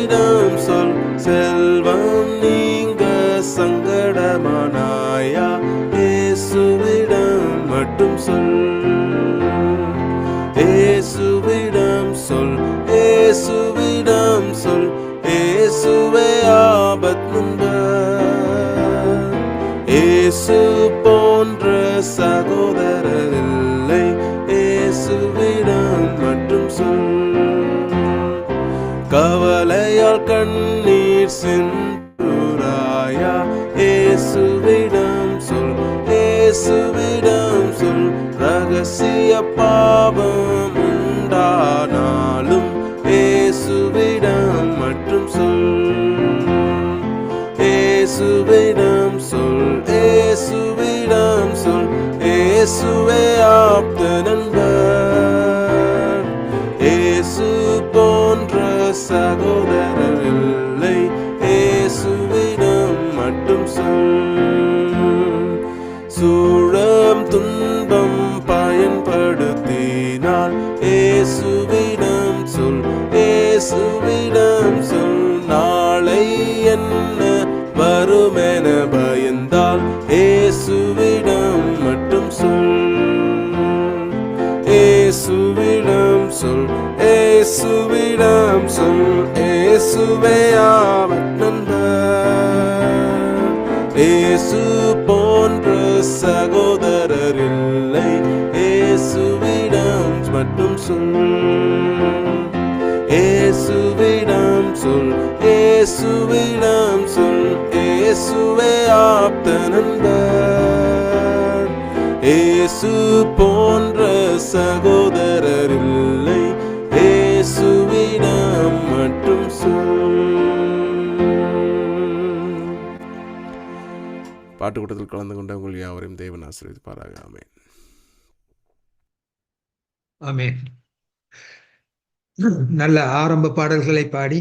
இயேசுவிடம் சொல், செல்வம் நீங்க சங்கடமானாயா, இயேசுவிடம் மட்டும் சொல். இயேசுவிடம் சொல், இயேசுவிடம் சொல், இயேசுவே ஆபத் நண்பர். இயேசு போன்ற சகோதரர் இல்லை, இயேசுவிடம் மட்டும் சொல். கவலையால் கண்ணீர் சிந்துராயா, இயேசுவிடம் சொல், இயேசுவிடம் சொல். ரகசிய பாவம் உண்டானாலும் இயேசுவிடம் மட்டும் சொல். இயேசுவிடம் சொல், இயேசுவிடம் சொல், இயேசுவே ஆப்த நண்பர். இயேசு போன்ற சகோதரர் இல்லை, இயேசுவிடம் மட்டும் சொல். சூழம் துன்பம் பயன்படுத்தினால் இயேசுவிடம் சொல், இயேசுவிடம் சொல். நாளை என்ன வருமென பயந்தால் இயேசுவிடம் மட்டும் சொல். இயேசுவிடம் சொல், இயேசுவிடம் சொல், இயேசுவே ஆபத் நண்பர். இயேசு போன்ற சகோதரர் இல்லை, இயேசுவிடம் மட்டும் சொல். இயேசுவிடம் சொல், இயேசுவிடம் சொல், இயேசுவே ஆப்த நண்பர். இயேசு போன்ற சகோதரர் இல்லை, இயேசுவிடம் மட்டும் சொல். பாட்டு கூட்டத்தில் கலந்து கொண்ட உங்கள் யாவரையும் தேவன் ஆசீர்வதிப்பாராக. ஆமென். ஆமென். நல்ல ஆரம்ப பாடல்களை பாடி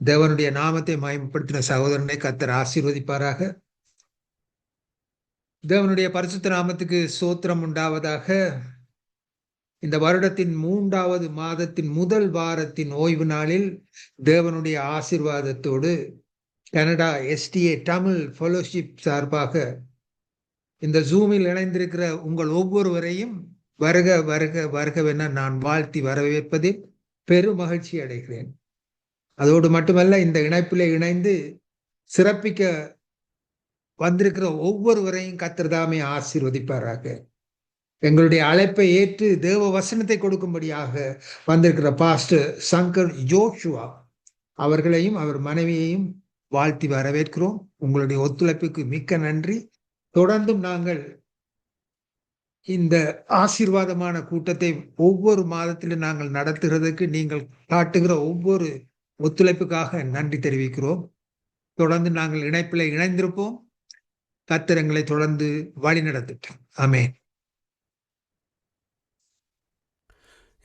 தேவனுடைய நாமத்தை மகிமைப்படுத்தின சகோதரனை கர்த்தர் ஆசீர்வதிப்பாராக. தேவனுடைய பரிசுத்த நாமத்துக்கு ஸ்தோத்திரம் உண்டாவதாக. இந்த வருடத்தின் 3வது மாதத்தின் முதல் வாரத்தின் ஓய்வு நாளில் தேவனுடைய ஆசீர்வாதத்தோடு கனடா SDA தமிழ் ஃபெலோஷிப் சார்பாக இந்த ஜூமில் இணைந்திருக்கிற உங்கள் ஒவ்வொருவரையும் வருக வருக வருகவென நான் வாழ்த்தி வரவேற்பதில் பெரும் மகிழ்ச்சி அடைகிறேன். அதோடு மட்டுமல்ல, இந்த இணைப்பிலே இணைந்து சிறப்பிக்க வந்திருக்கிற ஒவ்வொருவரையும் கர்த்தர் தாமே ஆசீர்வதிப்பாராக. எங்களுடைய அழைப்பை ஏற்று தேவ வசனத்தை கொடுக்கும்படியாக வந்திருக்கிற பாஸ்டர் சங்கர் ஜோஷுவா அவர்களையும் அவர் மனைவியையும் வாழ்த்தி வரவேற்கிறோம். உங்களுடைய ஒத்துழைப்புக்கு மிக்க நன்றி. தொடர்ந்தும் நாங்கள் இந்த ஆசீர்வாதமான கூட்டத்தை ஒவ்வொரு மாதத்திலும் நாங்கள் நடத்துகிறதுக்கு நீங்கள் காட்டுகிற ஒவ்வொரு ஒத்துழைப்புக்காக நன்றி தெரிவிக்கிறோம். தொடர்ந்து நாங்கள் இணைப்பில் இணைந்திருப்போம். கர்த்தர் எங்களை தொடர்ந்து வழி நடத்திட்டோம். ஆமென்.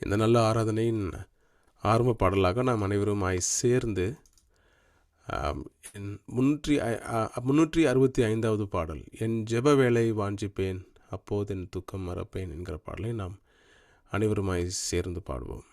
இந்த நல்ல ஆராதனையின் ஆரம்ப பாடலாக நாம் அனைவருமாய் சேர்ந்து 365வது பாடல், என் ஜெப வேளை வாஞ்சிப்பேன் அப்போது என் துக்கம் மறப்பேன் என்கிற பாடலை நாம் அனைவருமாய் சேர்ந்து பாடுவோம்.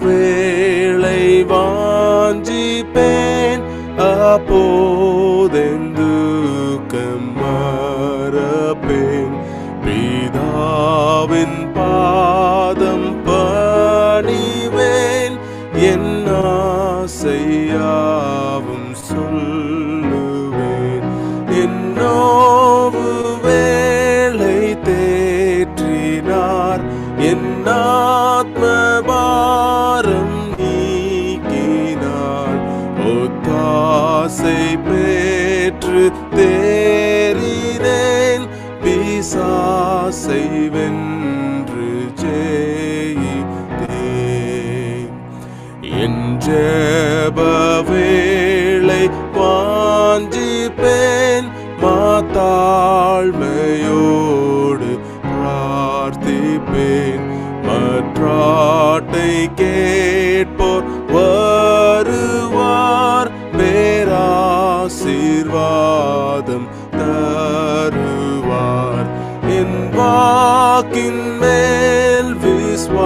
வேளை வாஞ்சிப்பேன் அப்போதென் துக்கம் மறப்பேன், பிதாவின் பாதம் பணிவேன், என் ஆசையாவும் சொல்லுவேன், என்னோவு வேளை தேற்றினார், என் ஆத்மபாரம் நீக்கினார், ஒத்தாசை பெற்று தேறினேன், பிசாசை வென்று ஜெயித்தேன். பாட்டை கேட்போர் வருவார், பேராசீர்வாதம் தருவார். என் வாக்கின் மேல் விசுவாசமாய்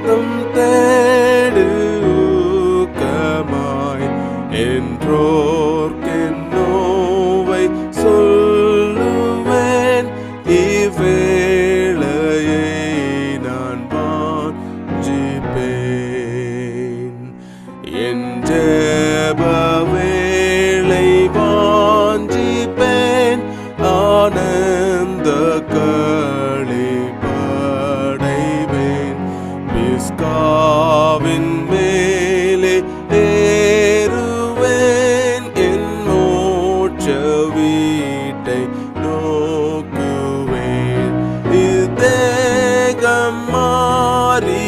தம் தேடு ஊக்கமாய் என்றோர்க்கென் நோவை சொல்லுவேன். இவ்வேளையை நான் வாஞ்சிப்பேன். என் ஜெப வேளை வாஞ்சிப்பேன். ஆனந்த களிப்படைவேன். பிஸ்காவின் மேலே ஏறுவேன். என் மோட்ச வீட்டை நோக்குவேன். இத்தேகம் மாறியேகுவேன்.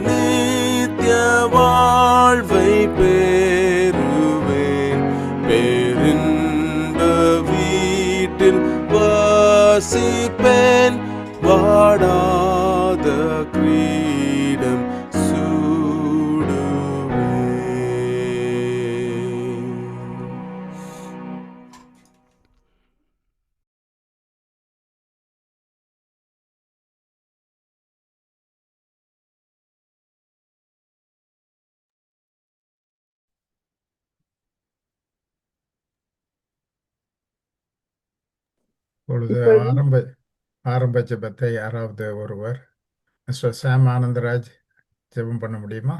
நித்திய வாழ்வை பெறுவேன். பேரின்ப வீட்டில் வசிப்பேன். வாடாத கிரீடம் சூடுவேன். இப்பொழுது இப்பொழுது ஆரம்ப ஜெபத்தை யாராவது ஒருவர் மிஸ்டர் சாம் ஆனந்தராஜ் ஜெபம் பண்ண முடியுமா?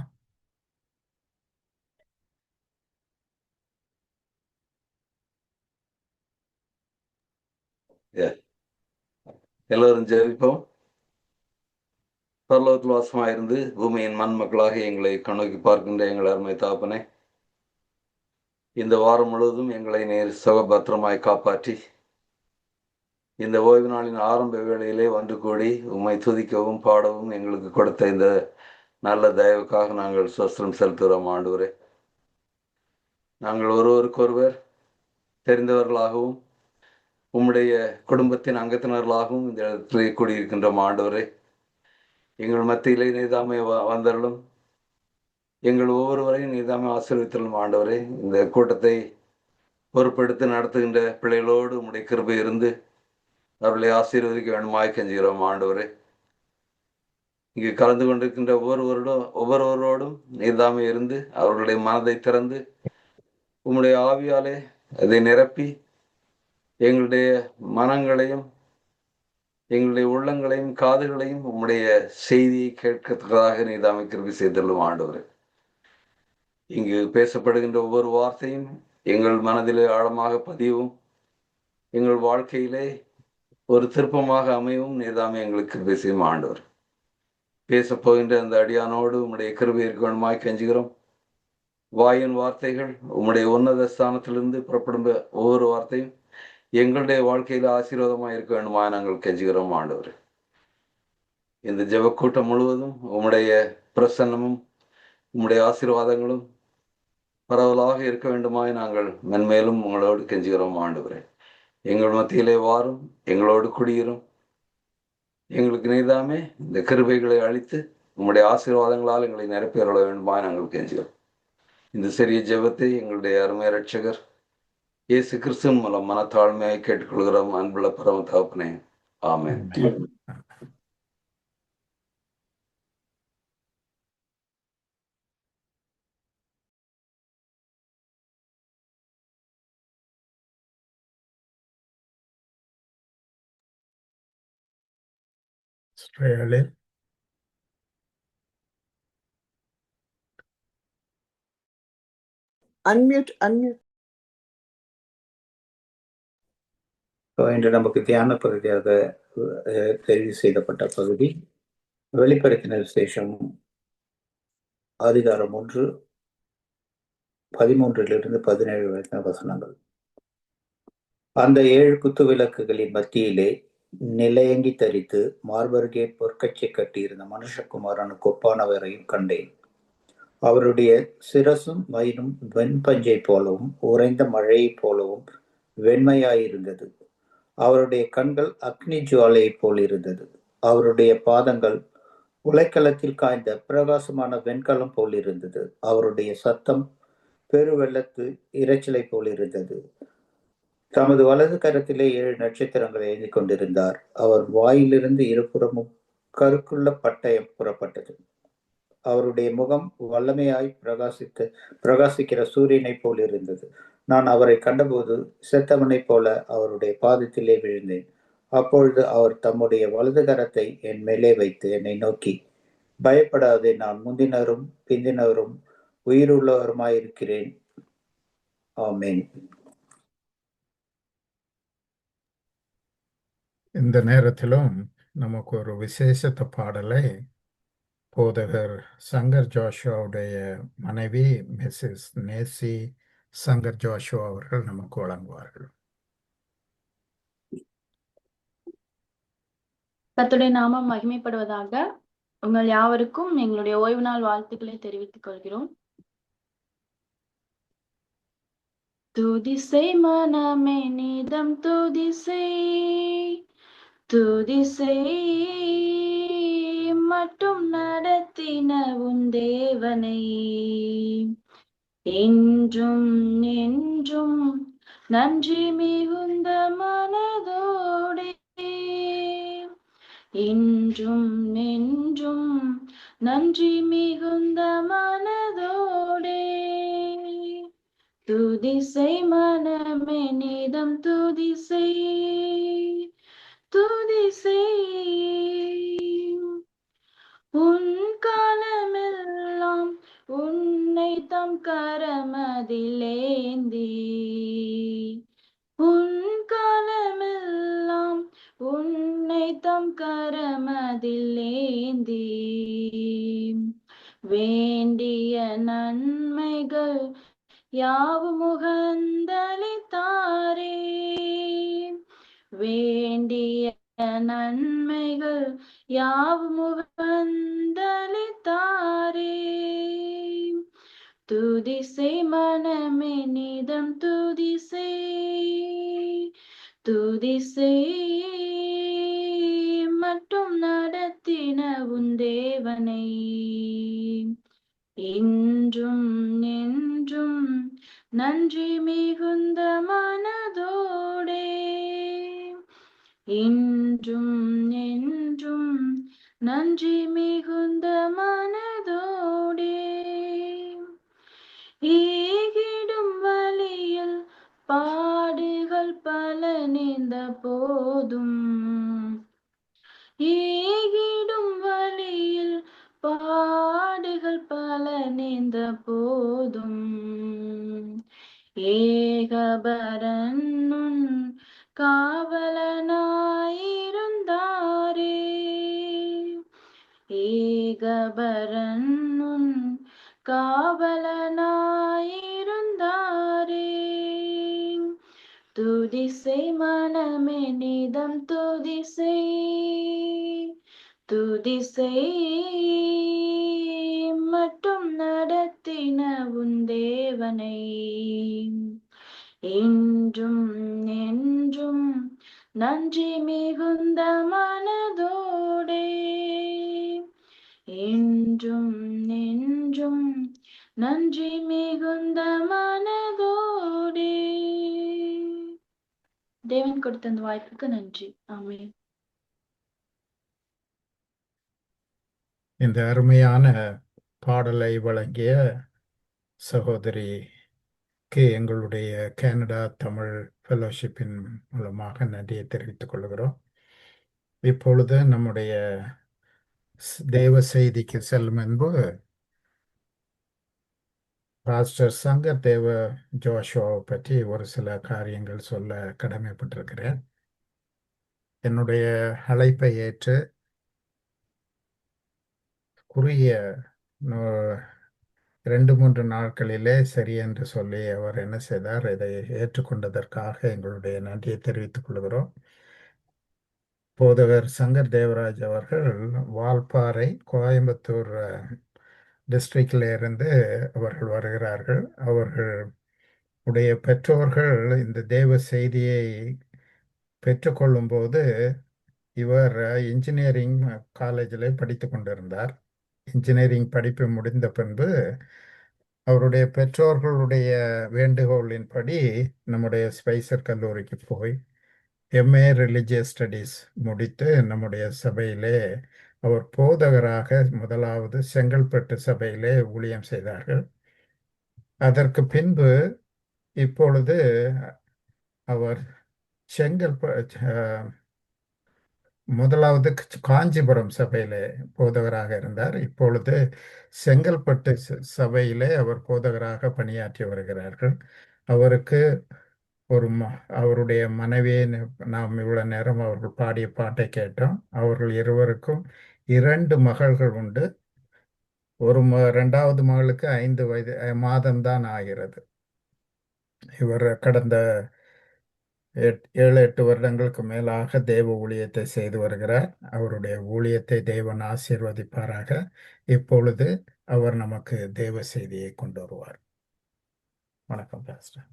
எல்லோரும் ஜெபிப்போம். பரலோகத்தில் வாசமாயிருந்து பூமியின் மண் மக்களாக எங்களை கண்ணோக்கி பார்க்கின்ற எங்கள் அருமை தாப்பனே, இந்த வாரம் முழுவதும் எங்களை நேர் சுகபத்திரமாய் காப்பாற்றி இந்த ஓய்வு நாளின் ஆரம்ப வேளையிலே ஒன்று கூடி உம்மை துதிக்கவும் பாடவும் எங்களுக்கு கொடுத்த இந்த நல்ல தயவுக்காக நாங்கள் ஸ்தோத்திரம் செலுத்துகிறோம் ஆண்டவரே. நாங்கள் ஒருவருக்கொருவர் தெரிந்தவர்களாகவும் உம்முடைய குடும்பத்தின் அங்கத்தினர்களாகவும் இந்த இடத்திலே கூடியிருக்கின்றோம் ஆண்டவரே. எங்கள் மத்தியிலே நீதாமை வந்தருளும். எங்கள் ஒவ்வொருவரையும் நீதாமை ஆசீர்வதித்தருளும் ஆண்டவரே. இந்த கூட்டத்தை பொறுப்பெடுத்து நடத்துகின்ற பிள்ளைகளோடு உம்முடைய கிருபை இருந்து அவர்களை ஆசீர்வதிக்க வேண்டுமாய் கெஞ்சுகிறோம் ஆண்டவரே. இங்கு கலந்து கொண்டிருக்கின்ற ஒவ்வொருவரோடும் நீதாமை இருந்து அவர்களுடைய மனதை திறந்து உம்முடைய ஆவியாலே அதை நிரப்பி எங்களுடைய மனங்களையும் எங்களுடைய உள்ளங்களையும் காதுகளையும் உம்முடைய செய்தியை கேட்கத்தக்கதாக நீதாமை கிருபை செய்தள்ளும் ஆண்டவரே. இங்கு பேசப்படுகின்ற ஒவ்வொரு வார்த்தையும் எங்கள் மனதிலே ஆழமாக பதியவும் எங்கள் வாழ்க்கையிலே ஒரு திருப்பமாக அமையவும் நீதாமை எங்களுக்கு கிருபை செய்யும் ஆண்டவர். பேசப்போகின்ற அந்த அடியானோடு உம்முடைய கிருபை இருக்க வேண்டுமாய் கெஞ்சுகிறோம். வாயின் வார்த்தைகள் உம்முடைய உன்னத ஸ்தானத்திலிருந்து புறப்படும் ஒவ்வொரு வார்த்தையும் எங்களுடைய வாழ்க்கையில ஆசீர்வாதமாக இருக்க வேண்டுமா நாங்கள் கெஞ்சுகிறோம் ஆண்டவர். இந்த ஜெபக்கூட்டம் முழுவதும் உம்முடைய பிரசன்னமும் உம்முடைய ஆசீர்வாதங்களும் பரவலாக இருக்க வேண்டுமாய் நாங்கள் மென்மேலும் உங்களோடு கெஞ்சுகிறோம் ஆண்டவரே. எங்கள் மத்தியிலே வாரும், எங்களோடு குடியிரும். எங்களுக்கு நீதாமே இந்த கிருபைகளை அளித்து உம்முடைய ஆசீர்வாதங்களால் எங்களை நிரப்பியருள வேண்டுமாய் நாங்கள் கெஞ்சுகிறோம். இந்த சிறிய ஜெபத்தை எங்களுடைய அருமை ரட்சகர் இயேசு கிறிஸ்துவின் மூலம் மனத்தாழ்மையை கேட்டுக்கொள்கிறோம் அன்புள்ள பரம தகப்பனே. ஆமென். அன்மியூட். இன்று நமக்கு தியான பகுதியாக தெரிவு செய்யப்பட்ட பகுதி வெளிப்படுத்தின விசேஷம் அதிகாரம் 1 13 17 வசனங்கள். அந்த 7 குத்து விளக்குகளின் மத்தியிலே நிலையங்கி தரித்து மார்பருகே பொற்கச்சை கட்டியிருந்த மனுஷகுமாரனுக்கு ஒப்பானவரையும் கண்டேன். அவருடைய சிரசும் மயிரும் வெண்பஞ்சை போலவும் உறைந்த மழையை போலவும் வெண்மையாயிருந்தது. அவருடைய கண்கள் அக்னி ஜுவாலையைப் போல் இருந்தது. அவருடைய பாதங்கள் உலைக்களத்தில் காய்ந்த பிரகாசமான வெண்கலம் போல் இருந்தது. அவருடைய சத்தம் பெருவெள்ளத்து இரைச்சலை போல் இருந்தது. தமது வலது கரத்திலே 7 நட்சத்திரங்களை ஏந்தி கொண்டிருந்தார். அவர் வாயிலிருந்து இருபுறமும் கருக்குள்ள பட்டயம் புறப்பட்டது. அவருடைய முகம் வல்லமையாய் பிரகாசிக்கிற சூரியனைப் போல் இருந்தது. நான் அவரை கண்டபோது செத்தவனைப் போல அவருடைய பாதத்திலே விழுந்தேன். அப்பொழுது அவர் தம்முடைய வலது கரத்தை என் மேலே வைத்து என்னை நோக்கி, பயப்படாதே, நான் முந்தினரும் பிந்தினவரும் உயிருள்ளவருமாயிருக்கிறேன். ஆமென். இந்த நேரத்திலும் நமக்கு ஒரு விசேஷத்த பாடலை போதகர் சங்கர் ஜோஷுவாவுடைய மனைவி மிஸ்ஸஸ் நேசி சங்கர் ஜோஷுவா அவர்கள் நமக்கு வழங்குவார்கள். கர்த்தருடைய நாமம் மகிமைப்படுவதாக. உங்கள் யாவருக்கும் எங்களுடைய ஓய்வு நாள் வாழ்த்துக்களை தெரிவித்துக் கொள்கிறோம். துதிசை மனமே நீதம் துதிசை, துதிசை மட்டும் நடத்தின உன் தேவனை, என்றும் என்றும் நன்றி மிகுந்த மனதோடே, என்றும் என்றும் நன்றி மிகுந்த மனதோடே, துதிசை மனமே நீதம் துதிசை, துதிசை உன் காலமெல்லாம் உன்னை தம் கரமதிலேந்தி, உன் காலமெல்லாம் உன்னை தம் கரமதிலேந்தி, வேண்டிய நன்மைகள் யாவும் முகந்தளித்தாரே, வேண்டிய நன்மைகள் யாவும் முகந்தளித்தாரே, துதிசை மனமே நீதம் துதிசை, துதிசை மட்டும் நடத்தின உன் தேவனை, என்றும் என்றும் நன்றி மிகுந்த மனதோடே, என்றும் என்றும் நன்றி மிகுந்த மனதோடே, ஈகிடும் வழியில் பாடுகள் பல நேர்ந்த போதும், ஈகிடும் வழியில் பாடுகள் பல நேர்ந்த போதும், ஏகபரன் உன் காவலனாயிருந்தாரே, ஏகபரன் உன் காவலனாயிருந்தாரே, துதிசை மனமே நீதம் துதிசை, துதிசை மட்டும் நடத்தின உன் தேவனை, என்றும் என்றும் நன்றி மிகுந்த மனதோடே, என்றும் என்றும் நன்றி மிகுந்த மனதோடே. தேவன் கொடுத்த அந்த வாய்ப்புக்கு நன்றி. ஆமென். இந்த அருமையான பாடலை வழங்கிய சகோதரிக்கு எங்களுடைய கனடா தமிழ் ஃபெலோஷிப்பின் மூலமாக நன்றியை தெரிவித்துக் கொள்கிறோம். இப்பொழுது நம்முடைய தேவ செய்திக்கு செல்லும் முன்பு பாஸ்டர் சங்கர் தேவ ஜோஷுவாவை பற்றி ஒரு சில காரியங்கள் சொல்ல கடமைப்பட்டிருக்கிறேன். என்னுடைய அழைப்பை ஏற்று குறுகிய 2-3 நாட்களிலே சரி என்று சொல்லி அவர் என்ன செய்தார், இதை ஏற்றுக்கொண்டதற்காக எங்களுடைய நன்றியை தெரிவித்துக் கொள்கிறோம். போதகர் சங்கர் தேவராஜ் அவர்கள் வால்பாறை, கோயம்புத்தூர் டிஸ்ட்ரிக்டில் இருந்து அவர்கள் வருகிறார்கள். அவர்கள் உடைய பெற்றோர்கள் இந்த தேவ செய்தியை பெற்றுக்கொள்ளும்போது இவர் இன்ஜினியரிங் காலேஜில் படித்து கொண்டிருந்தார். இன்ஜினியரிங் படிப்பு முடிந்த பின்பு அவருடைய பெற்றோர்களுடைய வேண்டுகோளின்படி நம்முடைய ஸ்பைசர் கல்லூரிக்கு போய் எம்ஏ ரிலிஜியஸ் ஸ்டடீஸ் முடித்து நம்முடைய சபையிலே அவர் போதகராக முதலாவது செங்கல்பட்டு சபையிலே ஊழியம் செய்தார்கள். அதற்கு பின்பு இப்பொழுது அவர் முதலாவது காஞ்சிபுரம் சபையிலே போதகராக இருந்தார். இப்பொழுது செங்கல்பட்டு சபையிலே அவர் போதகராக பணியாற்றி வருகிறார்கள். அவருக்கு அவருடைய மனைவியை நாம் இவ்வளவு நேரம் அவர்கள் பாடிய பாட்டை கேட்டோம். அவர்கள் இருவருக்கும் 2 மகள்கள் உண்டு. இரண்டாவது மகளுக்கு 5 வயது மாதம்தான் ஆகிறது. இவர் கடந்த 7-8 வருடங்களுக்கு மேலாக தேவ ஊழியத்தை செய்து வருகிறார். அவருடைய ஊழியத்தை தேவன் ஆசீர்வதிப்பாராக. இப்பொழுது அவர் நமக்கு தேவ செய்தியை கொண்டு வருவார். வணக்கம் பாஸ்டர்.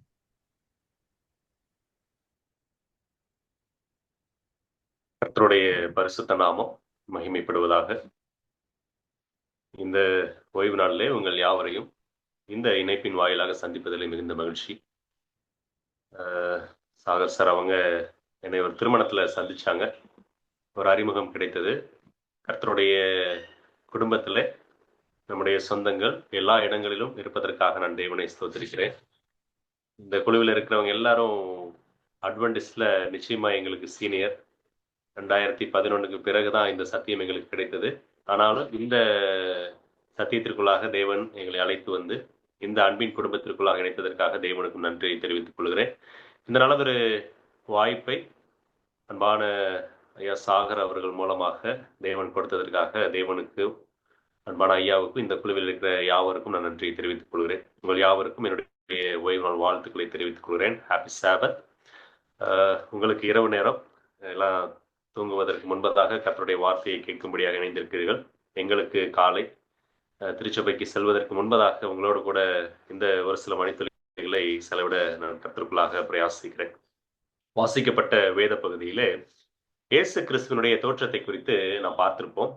கர்த்தருடைய பரிசுத்த நாமம் மகிமைப்படுவதாக. இந்த ஓய்வு நாளிலே உங்கள் யாவரையும் இந்த இணைப்பின் வாயிலாக சந்திப்பதில் மிகுந்த மகிழ்ச்சி. சாகர் சார் அவங்க என்னை ஒரு திருமணத்தில் சந்திச்சாங்க. ஒரு அறிமுகம் கிடைத்தது. கர்த்தருடைய குடும்பத்தில் நம்முடைய சொந்தங்கள் எல்லா இடங்களிலும் இருப்பதற்காக நான் தேவனை ஸ்தோத்திரிக்கிறேன். இந்த குழுவில் இருக்கிறவங்க எல்லாரும் அட்வென்டிஸ்ட்ல நிச்சயமா எங்களுக்கு சீனியர். 2011க்கு பிறகுதான் இந்த சத்தியம் எங்களுக்கு கிடைத்தது. ஆனாலும் இந்த சத்தியத்திற்குள்ளாக தேவன் எங்களை அழைத்து வந்து இந்த அன்பின் குடும்பத்திற்குள்ளாக இணைத்ததற்காக தேவனுக்கு நன்றியை தெரிவித்துக் கொள்கிறேன். இந்த நல்லதொரு வாய்ப்பை அன்பான ஐயா சாகர் அவர்கள் மூலமாக தேவன் கொடுத்ததற்காக தேவனுக்கு, அன்பான ஐயாவுக்கும் இந்த குழுவில் இருக்கிற யாவருக்கும் நான் நன்றியை தெரிவித்துக் கொள்கிறேன். உங்கள் யாவருக்கும் என்னுடைய ஓய்வு நாள் வாழ்த்துக்களை தெரிவித்துக் கொள்கிறேன். ஹாப்பி சாபத். உங்களுக்கு இரவு நேரம் எல்லாம் தூங்குவதற்கு முன்பதாக கர்த்தருடைய வார்த்தையை கேட்கும்படியாக இணைந்திருக்கிறீர்கள். எங்களுக்கு காலை திருச்சபைக்கு செல்வதற்கு முன்பதாக உங்களோடு கூட இந்த ஒரு சில மணித்துளிகளை செலவிட நான் கர்த்தருக்குள்ளாக பிரயாசிக்கிறேன். வாசிக்கப்பட்ட வேத பகுதியிலே இயேசு கிறிஸ்துவனுடைய தோற்றத்தை குறித்து நாம் பார்த்திருப்போம்.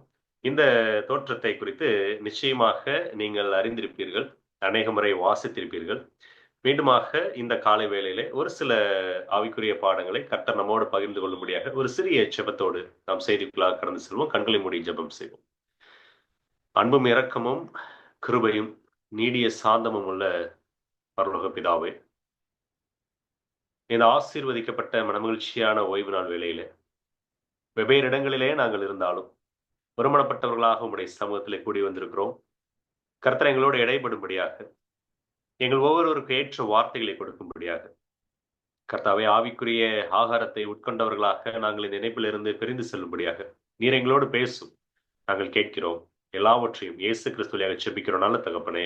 இந்த தோற்றத்தை குறித்து நிச்சயமாக நீங்கள் அறிந்திருப்பீர்கள், அநேக முறை வாசித்திருப்பீர்கள். மீண்டுமாக இந்த காலை வேளையிலே ஒரு சில ஆவிக்குரிய பாடங்களை கர்த்தர் நம்மோடு பகிர்ந்து கொள்ளும்படியாக ஒரு சிறிய ஜெபத்தோடு நாம் செய்திக்குள்ளாக கடந்து செல்வோம். கண்களை மூடி ஜெபம் செய்வோம். அன்பும் இரக்கமும் கிருபையும் நீடிய சாந்தமும் உள்ள பரலோக பிதாவே, இந்த ஆசீர்வதிக்கப்பட்ட மனமகிழ்ச்சியான ஓய்வு நாள் வேளையிலே வெவ்வேறு இடங்களிலே நாங்கள் இருந்தாலும் ஒருமனப்பட்டவர்களாக உங்களுடைய சமூகத்திலே கூடி வந்திருக்கிறோம். கர்த்தர் எங்களோடு இடைபடும்படியாக, எங்கள் ஒவ்வொருவருக்கு ஏற்ற வார்த்தைகளை கொடுக்கும்படியாக, கர்த்தாவே ஆவிக்குரிய ஆகாரத்தை உட்கொண்டவர்களாக நாங்கள் இந்த இணைப்பிலிருந்து பிரிந்து செல்லும்படியாக நீர் எங்களோடு பேசும். நாங்கள் கேட்கிறோம். எல்லாவற்றையும் இயேசு கிறிஸ்துவியாக ஜெபிக்கிறோம் நல்ல தகப்பனே,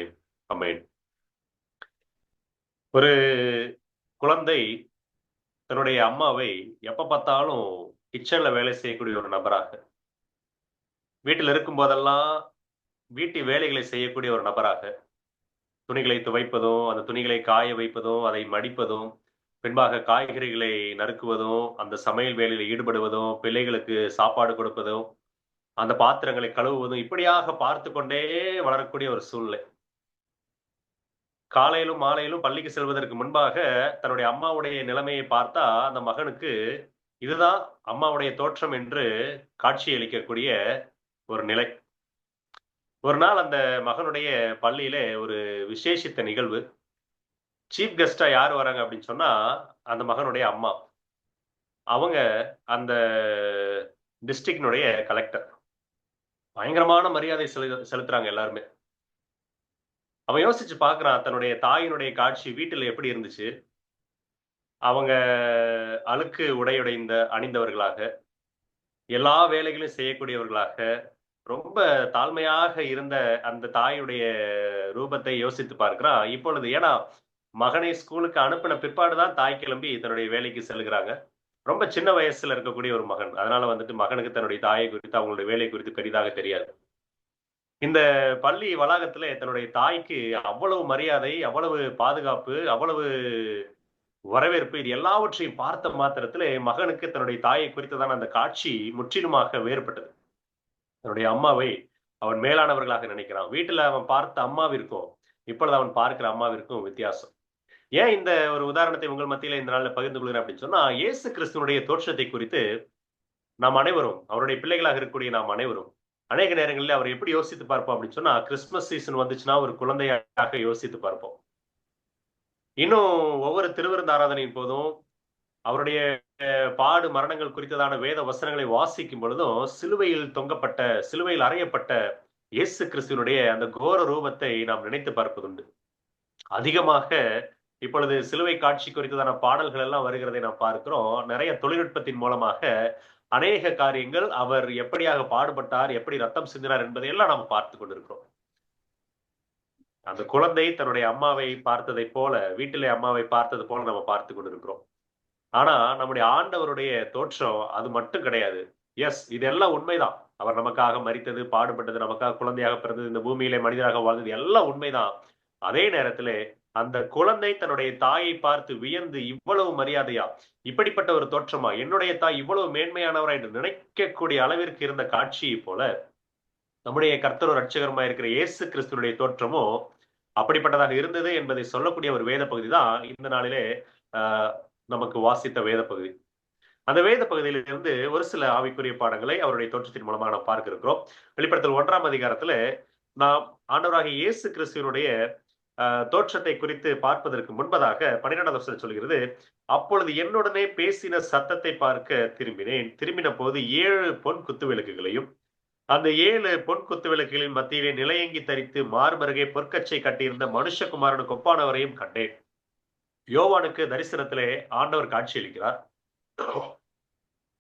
ஆமென். ஒரு குழந்தை தன்னுடைய அம்மாவை எப்ப பார்த்தாலும் கிச்சன்ல வேலை செய்யக்கூடிய ஒரு நபராக, வீட்டில் இருக்கும் போதெல்லாம் வீட்டு வேலைகளை செய்யக்கூடிய ஒரு நபராக, துணிகளை துவைப்பதும் அந்த துணிகளை காய வைப்பதும் அதை மடிப்பதும் பின்பாக காய்கறிகளை நறுக்குவதும் அந்த சமையல் வேலையில் ஈடுபடுவதும் பிள்ளைகளுக்கு சாப்பாடு கொடுப்பதும் அந்த பாத்திரங்களை கழுவுவதும் இப்படியாக பார்த்து கொண்டே வளரக்கூடிய ஒரு சூழ்நிலை. காலையிலும் மாலையிலும் பள்ளிக்கு செல்வதற்கு முன்பாக தன்னுடைய அம்மாவுடைய நிலைமையை பார்த்தா அந்த மகனுக்கு இதுதான் அம்மாவுடைய தோற்றம் என்று காட்சியளிக்கக்கூடிய ஒரு நிலை. ஒரு நாள் அந்த மகனுடைய பள்ளியில ஒரு விசேஷித்த நிகழ்வு. சீஃப் கெஸ்டா யார் வராங்க அப்படின்னு சொன்னா அந்த மகனுடைய அம்மா. அவங்க அந்த டிஸ்ட்ரிக்டினுடைய கலெக்டர். பயங்கரமான மரியாதை செலுத்துறாங்க எல்லாருமே. அவன் யோசிச்சு பார்க்கறான், தன்னுடைய தாயினுடைய காட்சி வீட்டில் எப்படி இருந்துச்சு. அவங்க அழுக்கு உடையுடைந்த அணிந்தவர்களாக, எல்லா வேலைகளையும் செய்யக்கூடியவர்களாக, ரொம்ப தாழ்மையாக இருந்த அந்த தாயுடைய ரூபத்தை யோசித்து பார்க்கிறான். இப்பொழுது ஏன்னா மகனை ஸ்கூலுக்கு அனுப்பின பிற்பாடுதான் தாய் கிளம்பி தன்னுடைய வேலைக்கு செல்கிறாங்க. ரொம்ப சின்ன வயசுல இருக்கக்கூடிய ஒரு மகன். அதனால மகனுக்கு தன்னுடைய தாயை குறித்து அவங்களுடைய வேலை குறித்து பெரிதாக தெரியாது. இந்த பள்ளி வளாகத்துல தன்னுடைய தாய்க்கு அவ்வளவு மரியாதை, அவ்வளவு பாதுகாப்பு, அவ்வளவு வரவேற்பு, இது எல்லாவற்றையும் பார்த்த மாத்திரத்திலே மகனுக்கு தன்னுடைய தாயை குறித்ததான அந்த காட்சி முற்றிலுமாக வேறுபட்டது. தன்னுடைய அம்மாவை அவன் மேலானவர்களாக நினைக்கிறான். வீட்டுல அவன் பார்த்த அம்மாவிற்கும் இப்பொழுது அவன் பார்க்கிற அம்மாவிற்கும் வித்தியாசம். ஏன் இந்த ஒரு உதாரணத்தை உங்கள் மத்தியில இந்த நாள்ல பகிர்ந்து கொள்கிறேன் அப்படின்னு சொன்னா, இயேசு கிறிஸ்துவனுடைய தோற்றத்தை குறித்து நாம் அனைவரும், அவருடைய பிள்ளைகளாக இருக்கக்கூடிய நாம் அனைவரும் அநேக நேரங்களில் அவர் எப்படி யோசித்து பார்ப்போம் அப்படின்னு சொன்னா, கிறிஸ்துமஸ் சீசன் வந்துச்சுன்னா ஒரு குழந்தையாக யோசித்து பார்ப்போம். இன்னும் ஒவ்வொரு திருவிருந்து ஆராதனையின் போதும் அவருடைய பாடு மரணங்கள் குறித்ததான வேத வசனங்களை வாசிக்கும் பொழுதும் சிலுவையில் தொங்கப்பட்ட, சிலுவையில் அறையப்பட்ட இயேசு கிறிஸ்துவனுடைய அந்த கோர ரூபத்தை நாம் நினைத்து பார்ப்பதுண்டு. அதிகமாக இப்பொழுது சிலுவை காட்சி குறித்ததான பாடல்கள் எல்லாம் வருகிறதை நாம் பார்க்கிறோம். நிறைய தொழில்நுட்பத்தின் மூலமாக அநேக காரியங்கள், அவர் எப்படியாக பாடுபட்டார், எப்படி ரத்தம் சிந்தினார் என்பதை எல்லாம் நாம் பார்த்து கொண்டிருக்கிறோம். அந்த குழந்தை தன்னுடைய அம்மாவை பார்த்ததை போல, வீட்டிலே அம்மாவை பார்த்தது போல நம்ம பார்த்து கொண்டிருக்கிறோம். ஆனா நம்முடைய ஆண்டவருடைய தோற்றம் அது மட்டும் கிடையாது. எஸ், இதெல்லாம் உண்மைதான். அவர் நமக்காக மரித்தது, பாடுபட்டது, நமக்காக குழந்தையாக பிறந்தது, இந்த பூமியிலே மனிதராக வாழ்ந்தது எல்லாம் உண்மைதான். அதே நேரத்திலே அந்த குழந்தை தன்னுடைய தாயை பார்த்து வியந்து, இவ்வளவு மரியாதையா, இப்படிப்பட்ட ஒரு தோற்றமா, என்னுடைய தாய் இவ்வளவு மேன்மையானவரா என்று நினைக்கக்கூடிய அளவிற்கு இருந்த காட்சியை போல நம்முடைய கர்த்தர் ரட்சகருமா இருக்கிற இயேசு கிறிஸ்துவனுடைய தோற்றமும் அப்படிப்பட்டதாக இருந்தது என்பதை சொல்லக்கூடிய ஒரு வேத பகுதி தான் இந்த நாளிலே நமக்கு வாசித்த வேத பகுதி. அந்த வேத பகுதியிலிருந்து ஒரு சில ஆவிக்குரிய பாடங்களை அவருடைய தோற்றத்தின் மூலமாக நாம் பார்க்க இருக்கிறோம். வெளிப்படுத்தல் 1ஆம் அதிகாரத்துல நாம் ஆண்டவராகிய இயேசு கிறிஸ்துவனுடைய தோற்றத்தை குறித்து பார்ப்பதற்கு முன்பதாக 12ஆம் வசனம் சொல்கிறது, அப்பொழுது என்னுடனே பேசின சத்தத்தை பார்க்க திரும்பினேன். திரும்பின போது 7 பொன் குத்து விளக்குகளையும் அந்த 7 பொன் குத்து விளக்குகளின் மத்தியிலே நிலையங்கி தரித்து மார்பருகே பொற்கச்சை கட்டியிருந்த மனுஷகுமாரனுக்கு ஒப்பானவரையும் கண்டேன். யோவானுக்கு தரிசனத்திலே ஆண்டவர் காட்சியளிக்கிறார்.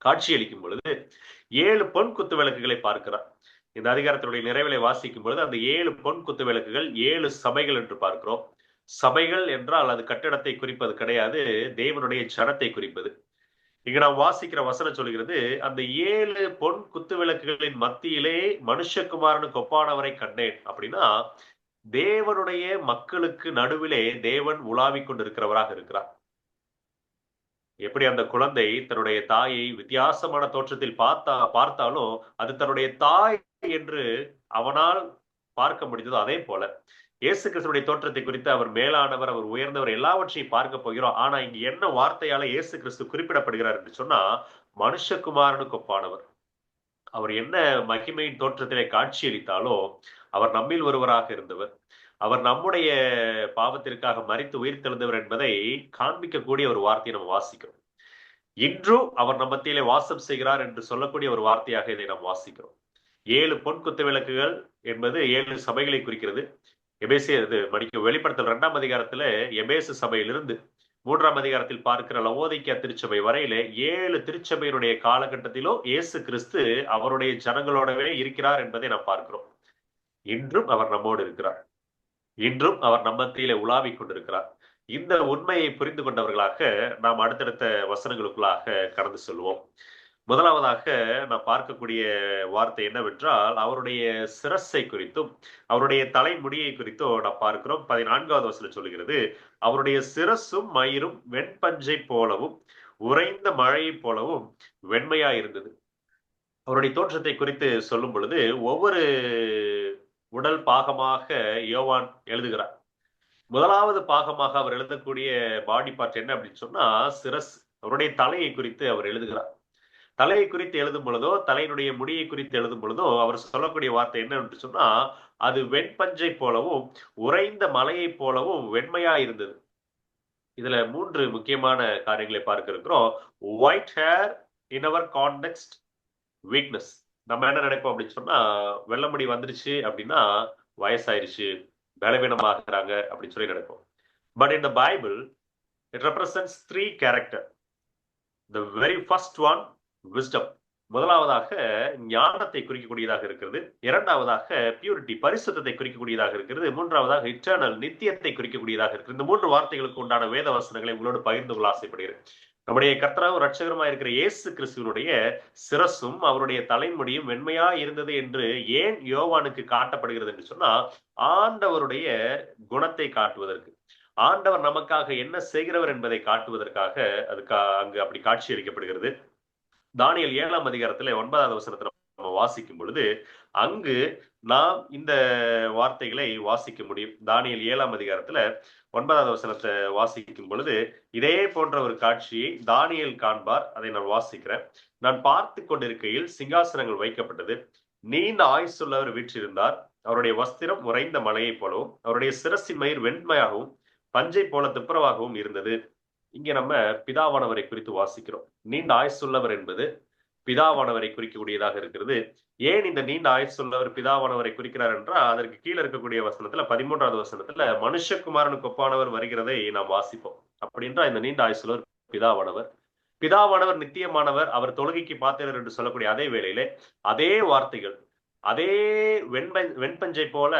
காட்சியளிக்கும் பொழுது 7 பொன் குத்து விளக்குகளை பார்க்கிறார். இந்த அதிகாரத்தினுடைய நிறைவிலை வாசிக்கும் பொழுது அந்த 7 பொன் குத்து விளக்குகள் 7 சபைகள் என்று பார்க்கிறோம். சபைகள் என்றால் அது கட்டிடத்தை குறிப்பது கிடையாது, தேவனுடைய ஜனத்தை குறிப்பது. இங்க நாம் வாசிக்கிற வசனம் சொல்கிறது, அந்த 7 பொன் குத்து விளக்குகளின் மத்தியிலே மனுஷகுமாரனுக்கு ஒப்பானவரை கண்டேன். அப்படின்னா தேவனுடைய மக்களுக்கு நடுவிலே தேவன் உலாவிக் கொண்டிருக்கிறவராக இருக்கிறார். எப்படி அந்த குழந்தை தன்னுடைய தாயை வித்தியாசமான தோற்றத்தில் பார்த்தாலும் அது தன்னுடைய தாய் என்று அவனால் பார்க்க முடிந்ததோ, அதே போல இயேசு கிறிஸ்துடைய தோற்றத்தை குறித்து அவர் மேலானவர், அவர் உயர்ந்தவர், எல்லாவற்றையும் பார்க்க போகிறோம். ஆனா இங்க என்ன வார்த்தையால இயேசு கிறிஸ்து குறிப்பிடப்படுகிறார் என்று சொன்னா, மனுஷகுமாரனுக்கு ஒப்பானவர். அவர் என்ன மகிமையின் தோற்றத்திலே காட்சியளித்தாலோ அவர் நம்மில் ஒருவராக இருந்தவர், அவர் நம்முடைய பாவத்திற்காக மரித்து உயிர் தெழுந்தவர் என்பதை காண்பிக்கக்கூடிய ஒரு வார்த்தையை நம்ம வாசிக்கிறோம். இன்றும் அவர் நம்ம மத்தியிலே வாசம் செய்கிறார் என்று சொல்லக்கூடிய ஒரு வார்த்தையாக இதை நாம் வாசிக்கிறோம். 7 பொன் குத்து விளக்குகள் என்பது 7 சபைகளை குறிக்கிறது. வெளிப்படுத்தல் 2ஆம் அதிகாரத்துல எபேசு சபையிலிருந்து 3ஆம் அதிகாரத்தில் பார்க்கிற லவோதிக்கா திருச்சபை வரையிலே 7 திருச்சபையினுடைய காலகட்டத்திலும் இயேசு கிறிஸ்து அவருடைய ஜனங்களோடவே இருக்கிறார் என்பதை நாம் பார்க்கிறோம். இன்றும் அவர் நம்மோடு இருக்கிறார். இன்றும் அவர் நம்மத்திலே உலாவிக் கொண்டிருக்கிறார். இந்த உண்மையை புரிந்து கொண்டவர்களாக நாம் அடுத்தடுத்த வசனங்களுக்குள்ளாக கடந்து செல்வோம். முதலாவதாக நாம் பார்க்கக்கூடிய வார்த்தை என்னவென்றால், அவருடைய சிரசை குறித்தும் அவருடைய தலைமுடியை குறித்தும் நாம் பார்க்கிறோம். 14ஆவது வசனம் சொல்லுகிறது, அவருடைய சிரசும் மயிரும் வெண்பஞ்சை போலவும் உறைந்த மழையை போலவும் வெண்மையா இருந்தது. அவருடைய தோற்றத்தை குறித்து சொல்லும் பொழுது ஒவ்வொரு உடல் பாகமாக யோவான் எழுதுகிறார். முதலாவது பாகமாக அவர் எழுதக்கூடிய பாடி பார்ட் என்ன அப்படின்னு சொன்னா சிரஸ். அவருடைய தலையை குறித்து அவர் எழுதுகிறார். தலையை குறித்து எழுதும் பொழுதோ, தலையினுடைய முடியை குறித்து எழுதும் பொழுதோ அவர் சொல்லக்கூடிய வார்த்தை என்ன என்று சொன்னா, அது வெண்பஞ்சை போலவும் உறைந்த மலையை போலவும் வெண்மையா இருந்தது. இதுல 3 முக்கியமான காரியங்களை பார்க்க இருக்கிறோம். ஒயிட் ஹேர் இன் அவர் கான்டெக்ஸ்ட் வீக்னஸ். நம்ம என்ன நினைப்போம் அப்படின்னு சொன்னா, வெள்ளமுடி வந்துருச்சு அப்படின்னா வயசாயிருச்சு, பலவீனமாகறாங்க அப்படின்னு சொல்லி நினைப்போம். But in the Bible it represents 3 character. The very first one wisdom. முதலாவதாக ஞானத்தை குறிக்கக்கூடியதாக இருக்கிறது. இரண்டாவதாக பியூரிட்டி, பரிசுத்தத்தை குறிக்கக்கூடியதாக இருக்கிறது. மூன்றாவதாக இட்டர்னல், நித்தியத்தை குறிக்கக்கூடியதாக இருக்கிறது. இந்த 3 வார்த்தைகளுக்கு உண்டான வேத வசனங்களை உங்களோடு பகிர்ந்து கொள்ள ஆசைப்படுகிறேன். நம்முடைய கர்த்தராகவும் ரட்சகருமா இருக்கிற இயேசு கிறிஸ்துவனுடைய சிரசும் அவருடைய தலைமுடியும் வெண்மையா இருந்தது என்று ஏன் யோவானுக்கு காட்டப்படுகிறது என்று சொன்னா, ஆண்டவருடைய குணத்தை காட்டுவதற்கு, ஆண்டவர் நமக்காக என்ன செய்கிறவர் என்பதை காட்டுவதற்காக அங்கு அப்படி காட்சி அளிக்கப்படுகிறது. தானியேல் 7ஆம் அதிகாரத்துல 9வது வசனத்துல நம்ம வாசிக்கும் பொழுது அங்கு நாம் இந்த வார்த்தைகளை வாசிக்க முடியும். தானியேல் 7ஆம் அதிகாரத்துல 9வது வசனத்தை வாசிக்கும் பொழுது இதே போன்ற ஒரு காட்சியை தானியேல் காண்பார். அதை நான் வாசிக்கிறேன். நான் பார்த்து கொண்டிருக்கையில் சிங்காசனங்கள் வைக்கப்பட்டது, நீண்ட ஆயுசுள்ளவர் வீற்றிருந்தார். அவருடைய வஸ்திரம் உறைந்த மலையை போலவும் அவருடைய சிரசின் மயிர் வெண்மையாகவும் பஞ்சை போல துப்புரவாகவும் இருந்தது. இங்க நம்ம பிதாவானவரை குறித்து வாசிக்கிறோம். நீண்ட ஆயுசுள்ளவர் என்பது பிதாவானவரை குறிக்கக்கூடியதாக இருக்கிறது. ஏன் இந்த நீண்ட ஆயுசுள்ளவர் பிதாவானவரை குறிக்கிறார் என்றால், அதற்கு கீழே இருக்கக்கூடிய வசனத்துல 13வது வசனத்துல மனுஷகுமாரனுக்கு ஒப்பானவர் வருகிறதை நாம் வாசிப்போம். அப்படின்றா இந்த நீண்ட ஆயுசுள்ளவர் பிதாவானவர். பிதாவானவர் நித்தியமானவர், அவர் தொழுகைக்கு பாத்திரர் என்று சொல்லக்கூடிய அதே வேளையிலே அதே வார்த்தைகள், அதே வெண்பஞ்சை போல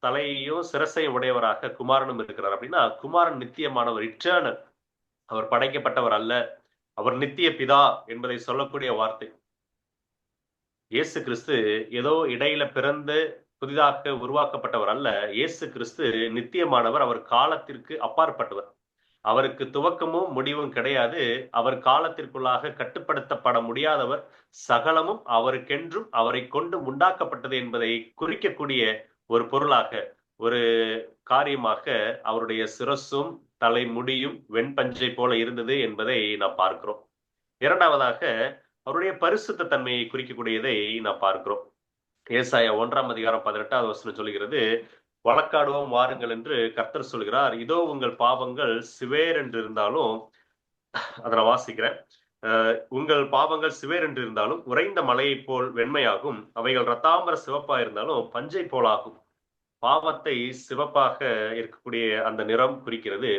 தலையையும் சிரசையும் உடையவராக குமாரனும் இருக்கிறார். அப்படின்னா குமாரன் நித்தியமானவர், இட்டர்னல். அவர் படைக்கப்பட்டவர் அல்ல, அவர் நித்திய பிதா என்பதை சொல்லக்கூடிய வார்த்தை. இயேசு கிறிஸ்து ஏதோ இடையில பிறந்து புதிதாக உருவாக்கப்பட்டவர் அல்ல. இயேசு கிறிஸ்து நித்தியமானவர், அவர் காலத்திற்கு அப்பாற்பட்டவர். அவருக்கு துவக்கமும் முடிவும் கிடையாது. அவர் காலத்திற்குள்ளாக கட்டுப்படுத்தப்பட முடியாதவர். சகலமும் அவருக்கென்றும் அவரை கொண்டு உண்டாக்கப்பட்டது என்பதை குறிக்கக்கூடிய ஒரு பொருளாக, ஒரு காரியமாக அவருடைய சிரசும் தலைமுடியும் வெண்பஞ்சை போல இருந்தது என்பதை நாம் பார்க்கிறோம். இரண்டாவதாக அவருடைய பரிசுத்த தன்மையை குறிக்கக்கூடியதை நாம் பார்க்கிறோம். ஏசாயா 1ஆம் அதிகாரம் 18வது வசனம் சொல்கிறது, வழக்காடுவோம் வாருங்கள் என்று கர்த்தர் சொல்கிறார். இதோ உங்கள் பாவங்கள் சிவேர் என்று இருந்தாலும், அதை நான் வாசிக்கிறேன். உங்கள் பாவங்கள் சிவேர் என்று இருந்தாலும் உறைந்த மலையை போல் வெண்மையாகும், அவைகள் இரத்தாம்பர சிவப்பா இருந்தாலும் பஞ்சை போலாகும். பாவத்தை சிவப்பாக இருக்கக்கூடிய அந்த நிறம் குறிக்கிறது,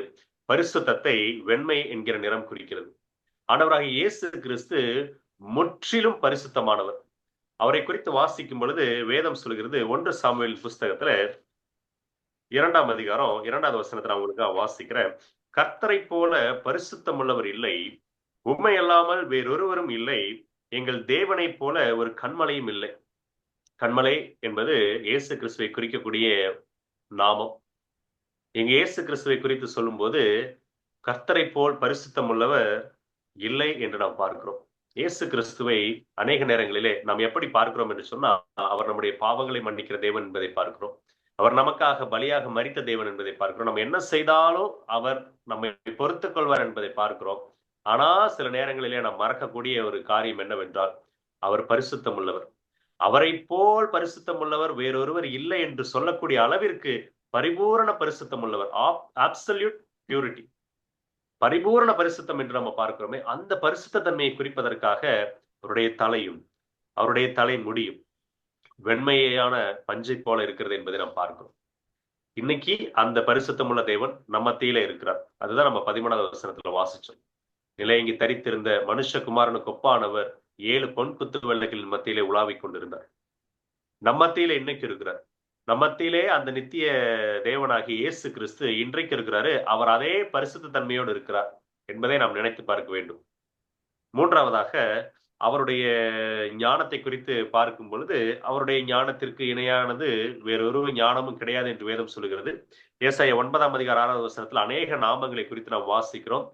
பரிசுத்தத்தை வெண்மை என்கிற நிறம் குறிக்கிறது. ஆண்டவராகிய இயேசு கிறிஸ்து முற்றிலும் பரிசுத்தமானவர். அவரை குறித்து வாசிக்கும் பொழுது வேதம் சொல்கிறது, 1 சாமுவேல் புஸ்தகத்துல 2ஆம் அதிகாரம் 2வது வசனத்தை உங்களுக்கு வாசிக்கிறேன். கர்த்தரை போல பரிசுத்தம் உள்ளவர் இல்லை, உம்மை அல்லாமல் வேறொருவரும் இல்லை, எங்கள் தேவனை போல ஒரு கன்மலையும் இல்லை. கன்மலை என்பது இயேசு கிறிஸ்துவை குறிக்கக்கூடிய நாமம். எங்க இயேசு கிறிஸ்துவை குறித்து சொல்லும் போது கர்த்தரை போல் பரிசுத்தம் உள்ளவர் இல்லை என்று நாம் பார்க்கிறோம். இயேசு கிறிஸ்துவை அநேக நேரங்களிலே நாம் எப்படி பார்க்கிறோம் என்று சொன்னா, அவர் நம்முடைய பாவங்களை மன்னிக்கிற தேவன் என்பதை பார்க்கிறோம். அவர் நமக்காக பலியாக மரித்த தேவன் என்பதை பார்க்கிறோம். நம்ம என்ன செய்தாலும் அவர் நம்மை பொறுத்துக் கொள்வார் என்பதை பார்க்கிறோம். ஆனா சில நேரங்களிலே நாம் மறக்கக்கூடிய ஒரு காரியம் என்னவென்றால், அவர் பரிசுத்தம் உள்ளவர். அவரை போல் பரிசுத்தம் உள்ளவர் வேறொருவர் இல்லை என்று சொல்லக்கூடிய அளவிற்கு பரிபூரண பரிசுத்தம் உள்ளவர், அப்சல்யூட் பியூரிட்டி, பரிபூரண பரிசுத்தம் என்று நம்ம பார்க்கிறோமே, அந்த பரிசுத்த தன்மையை குறிப்பதற்காக அவருடைய தலையும் அவருடைய தலை முடியும் வெண்மையான பஞ்சை போல இருக்கிறது என்பதை நாம் பார்க்கிறோம். இன்னைக்கு அந்த பரிசுத்தம் உள்ள தேவன் நம்ம மத்தியில இருக்கிறார். அதுதான் நம்ம 13வது வசனத்துல வாசிச்சோம். நிலையங்கி தரித்திருந்த மனுஷகுமாரனுக்கு ஒப்பானவர் 7 பொன் குத்து வெள்ளைகளின் மத்தியிலே உலாவிக் கொண்டிருந்தார். நம்ம மத்தியில இன்னைக்கு இருக்கிறார். நம்ம மத்தியிலே அந்த நித்திய தேவனாகிய இயேசு கிறிஸ்து இன்றைக்கு இருக்கிறாரு. அவர் அதே பரிசுத்த தன்மையோடு இருக்கிறார் என்பதை நாம் நினைத்து பார்க்க வேண்டும். மூன்றாவதாக அவருடைய ஞானத்தை குறித்து பார்க்கும் பொழுது, அவருடைய ஞானத்திற்கு இணையானது வேறொரு ஞானமும் கிடையாது என்று வேதம் சொல்லுகிறது. ஏசாயா 9ஆம் அதிகாரம் 6வது வசனத்தில் அநேக நாமங்களை குறித்து நாம் வாசிக்கிறோம்.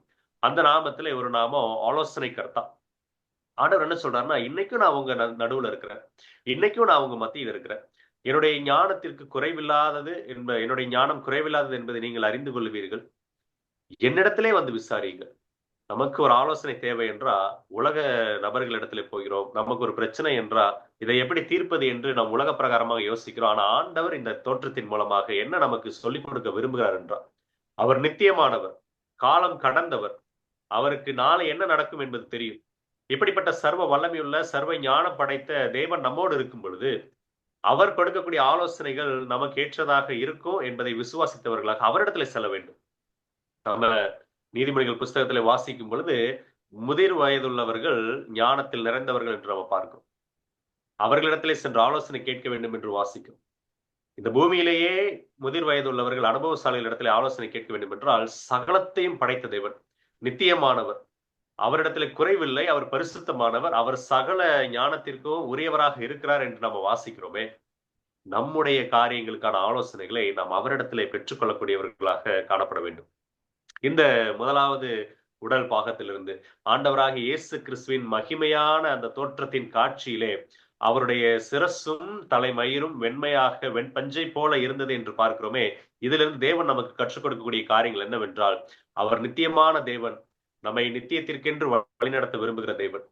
அந்த நாமத்துல ஒரு நாமம் ஆலோசனை கர்த்தா. ஆண்டவர் என்ன சொல்றாருன்னா, இன்னைக்கும் நான் உங்க நடுவுல இருக்கிறேன், இன்னைக்கும் நான் உங்க மத்தியில் இருக்கிறேன். என்னுடைய ஞானத்திற்கு குறைவில்லாதது என்னுடைய ஞானம் குறைவில்லாதது என்பதை நீங்கள் அறிந்து கொள்வீர்கள். என்னிடத்திலே வந்து விசாரியுங்கள். நமக்கு ஒரு ஆலோசனை தேவை என்றா உலக நபர்களிடத்துல போகிறோம். நமக்கு ஒரு பிரச்சனை என்றா இதை எப்படி தீர்ப்பது என்று நாம் உலக பிரகாரமாக யோசிக்கிறோம். ஆனா ஆண்டவர் இந்த தோற்றத்தின் மூலமாக என்ன நமக்கு சொல்லிக் கொடுக்க விரும்புகிறார் என்றால், அவர் நித்தியமானவர், காலம் கடந்தவர், அவருக்கு நாளை என்ன நடக்கும் என்பது தெரியும். இப்படிப்பட்ட சர்வ வல்லமையுள்ள சர்வ ஞானம் படைத்த தேவன் நம்மோடு இருக்கும் பொழுது அவர் கொடுக்கக்கூடிய ஆலோசனைகள் நமக்கு ஏற்றதாக இருக்கும் என்பதை விசுவாசித்தவர்களாக அவரிடத்துல செல்ல வேண்டும். நம்ம நீதிமொழிகள் புஸ்தகத்துல வாசிக்கும் பொழுது முதிர் வயதுள்ளவர்கள் ஞானத்தில் நிறைந்தவர்கள் என்று நம்ம பார்க்கிறோம். அவர்களிடத்திலே சென்று ஆலோசனை கேட்க வேண்டும் என்று வாசிக்கும். இந்த பூமியிலேயே முதிர் வயதுள்ளவர்கள் அனுபவசாலிகள் இடத்துல ஆலோசனை கேட்க வேண்டும் என்றால், சகலத்தையும் படைத்த தேவன் நித்தியமானவர், அவரிடத்துல குறைவில்லை, அவர் பரிசுத்தமானவர், அவர் சகல ஞானத்திற்கும் உரியவராக இருக்கிறார் என்று நம்ம வாசிக்கிறோமே. நம்முடைய காரியங்களுக்கான ஆலோசனைகளை நாம் அவரிடத்திலே பெற்றுக்கொள்ளக்கூடியவர்களாக காணப்பட வேண்டும். இந்த முதலாவது உடல் பாகத்திலிருந்து ஆண்டவராகிய இயேசு கிறிஸ்துவின் மகிமையான அந்த தோற்றத்தின் காட்சியிலே அவருடைய சிரசும் தலைமயிரும் வெண்மையாக வெண்பஞ்சை போல இருந்தது என்று பார்க்கிறோமே. இதிலிருந்து தேவன் நமக்கு கற்றுக் கொடுக்கக்கூடிய காரியங்கள் என்னவென்றால், அவர் நித்தியமான தேவன், நம்மை நித்தியத்திற்கென்று வழிநடத்த விரும்புகிற தேவன்.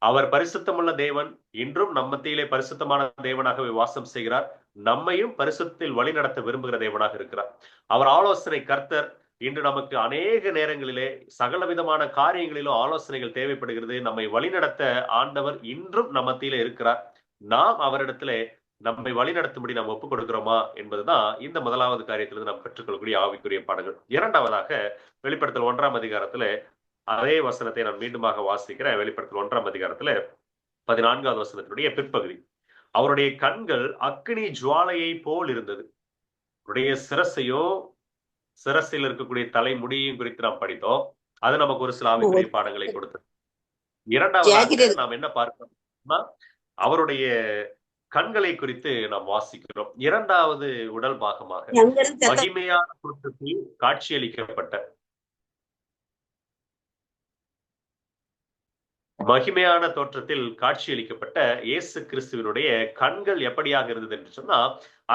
அவர் பரிசுத்தமுள்ள தேவன், இன்றும் நம்ம மத்தியிலே பரிசுத்தமான தேவனாகவே வாசம் செய்கிறார். நம்மையும் பரிசுத்தத்தில் வழிநடத்த விரும்புகிற தேவனாக இருக்கிறார். அவர் ஆலோசனை கர்த்தர். இன்று நமக்கு அநேக நேரங்களிலே சகல விதமான காரியங்களிலும் ஆலோசனைகள் தேவைப்படுகிறது. நம்மை வழிநடத்த ஆண்டவர் இன்றும் நம்ம மத்தியிலே இருக்கிறார். நாம் அவரிடத்திலே நம்மை வழிநடத்தும்படி நாம் ஒப்புக் கொடுக்கிறோமா என்பதுதான் இந்த முதலாவது காரியத்திலிருந்து நாம் கற்றுக்கொள்ளக்கூடிய ஆவிக்குரிய பாடங்கள். இரண்டாவதாக வெளிப்படுத்தல் 1ஆம் அதிகாரத்துல அதே வசனத்தை நான் மீண்டுமாக வாசிக்கிறேன். வெளிப்படுத்தல் 1ஆம் அதிகாரத்துல 14வது வசனத்தினுடைய பிற்பகுதி. அவருடைய கண்கள் அக்கினி ஜுவாலையை போல் இருந்தது. அவருடைய சிரசில் இருக்கக்கூடிய தலைமுடியையும் குறித்து நாம் படித்தோம். அது நமக்கு ஒரு சில ஆவிக்குரிய பாடங்களை கொடுத்தது. இரண்டாவதாக நாம் என்ன பார்க்கிறோம்னா, அவருடைய கண்களை குறித்து நாம் வாசிக்கிறோம். இரண்டாவது உடல் பாகமாக மகிமையான தோற்றத்தில் காட்சியளிக்கப்பட்ட இயேசு கிறிஸ்துவினுடைய கண்கள் எப்படியாக இருந்தது என்று சொன்னா,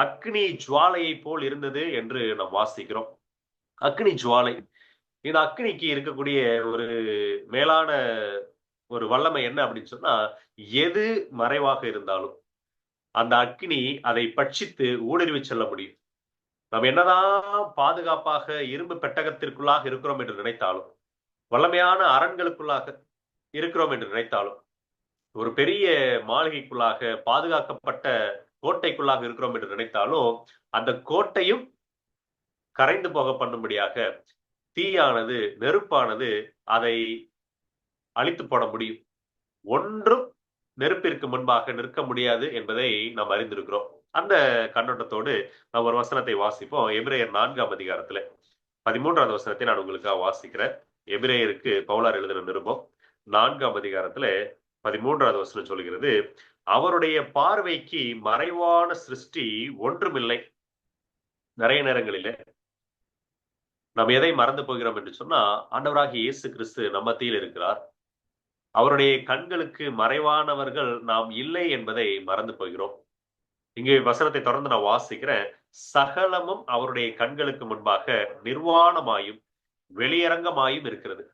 அக்னி ஜுவாலையை போல் இருந்தது என்று நாம் வாசிக்கிறோம். அக்னி ஜுவாலை, இந்த அக்னிக்கு இருக்கக்கூடிய ஒரு மேலான ஒரு வல்லமை என்ன அப்படின்னு சொன்னா, எது மறைவாக இருந்தாலும் அந்த அக்னி அதை பட்சித்து ஊடுருவி செல்ல முடியும். நாம் என்னதான் பாதுகாப்பாக இரும்பு பெட்டகத்திற்குள்ளாக இருக்கிறோம் என்று நினைத்தாலும், வல்லமையான அரண்களுக்குள்ளாக இருக்கிறோம் என்று நினைத்தாலும், ஒரு பெரிய மாளிகைக்குள்ளாக பாதுகாக்கப்பட்ட கோட்டைக்குள்ளாக இருக்கிறோம் என்று நினைத்தாலும், அந்த கோட்டையும் கரைந்து போக பண்ணும்படியாக தீயானது, நெருப்பானது அதை அழித்து போட முடியும். ஒன்றும் நெருப்பிற்கு முன்பாக நிற்க முடியாது என்பதை நாம் அறிந்திருக்கிறோம். அந்த கண்ணோட்டத்தோடு நாம் ஒரு வசனத்தை வாசிப்போம். எபிரேயர் 4ஆம் அதிகாரத்துல 13வது வசனத்தை நான் உங்களுக்காக வாசிக்கிறேன். எபிரேயருக்கு பவுலார் எழுதின நிருபம் 4ஆம் அதிகாரத்துல 13வது வசனம் சொல்கிறது, அவருடைய பார்வைக்கு மறைவான சிருஷ்டி ஒன்றுமில்லை. நிறைய நேரங்களில நாம் எதை மறந்து போகிறோம் என்று சொன்னா, ஆண்டவராகிய இயேசு கிறிஸ்து நம்ம மத்தியில் இருக்கிறார். அவருடைய கண்களுக்கு மறைவானவர்கள் நாம் இல்லை என்பதை மறந்து போகிறோம். இங்கே வசனத்தை தொடர்ந்து நான் வாசிக்கிறேன். சகலமும் அவருடைய கண்களுக்கு முன்பாக நிர்வாணமாயும் வெளியரங்கமாயும் இருக்கிறது.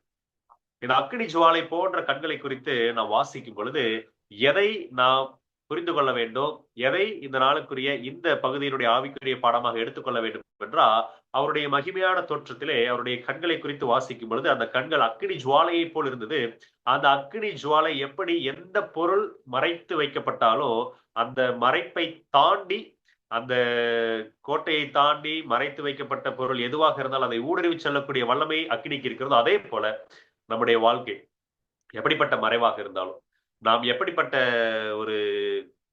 இந்த அக்னி ஜுவாலை போன்ற கண்களை குறித்து நாம் வாசிக்கும் பொழுது எதை நாம் புரிந்து கொள்ள வேண்டும், எதை இந்த நாளுக்குரிய இந்த பகுதியினுடைய ஆவிக்குரிய பாடமாக எடுத்துக்கொள்ள வேண்டும் என்றால், அவருடைய மகிமையான தோற்றத்திலே அவருடைய கண்களை குறித்து வாசிக்கும் பொழுது அந்த கண்கள் அக்னி ஜுவாலையை போல் இருந்தது. அந்த அக்னி ஜுவாலை எப்படி எந்த பொருள் மறைத்து வைக்கப்பட்டாலோ அந்த மறைப்பை தாண்டி, அந்த கோட்டையை தாண்டி மறைத்து வைக்கப்பட்ட பொருள் எதுவாக இருந்தாலும் அதை ஊடுருவி செல்லக்கூடிய வல்லமை அக்னிக்கு இருக்கிறதோ, அதே போல நம்முடைய வாழ்க்கை எப்படிப்பட்ட மறைவாக இருந்தாலும், நாம் எப்படிப்பட்ட ஒரு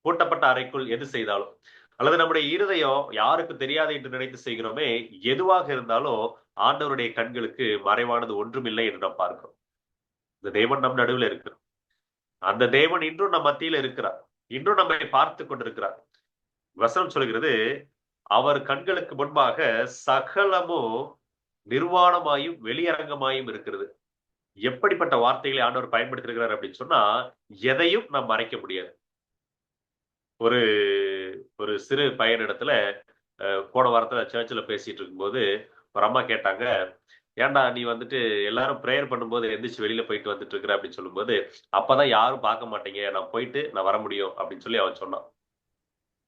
பூட்டப்பட்ட அறைக்குள் எது செய்தாலும், அல்லது நம்முடைய இருதயம் யாருக்கு தெரியாது என்று நினைத்து செய்கிறோமே, எதுவாக இருந்தாலும் ஆண்டவருடைய கண்களுக்கு மறைவானது ஒன்றுமில்லை என்று நாம் பார்க்கிறோம். இந்த தேவன் நம் நடுவில் இருக்கிறார். அந்த தேவன் இன்றும் நம் மத்தியில் இருக்கிறார். இன்றும் நம்மை பார்த்து கொண்டிருக்கிறார். வசனம் சொல்கிறது, அவர் கண்களுக்கு முன்பாக சகலமும் நிர்வாணமாயும் வெளியரங்கமாயும் இருக்கிறது. எப்படிப்பட்ட வார்த்தைகளை ஆண்டவர் பயன்படுத்திருக்கிறார் அப்படின்னு சொன்னா, எதையும் நாம் மறைக்க முடியாது. ஒரு சிறு பையனிடத்துல போன வாரத்துல சர்ச்சில் பேசிட்டு இருக்கும்போது ஒரு அம்மா கேட்டாங்க, ஏன்டா நீ வந்துட்டு எல்லாரும் ப்ரேயர் பண்ணும்போது எந்திரிச்சு வெளியில போயிட்டு வந்துட்டு இருக்கிற அப்படின்னு சொல்லும்போது, அப்பதான் யாரும் பார்க்க மாட்டீங்க, நான் போயிட்டு நான் வர முடியும் அப்படின்னு சொல்லி அவன் சொன்னான்.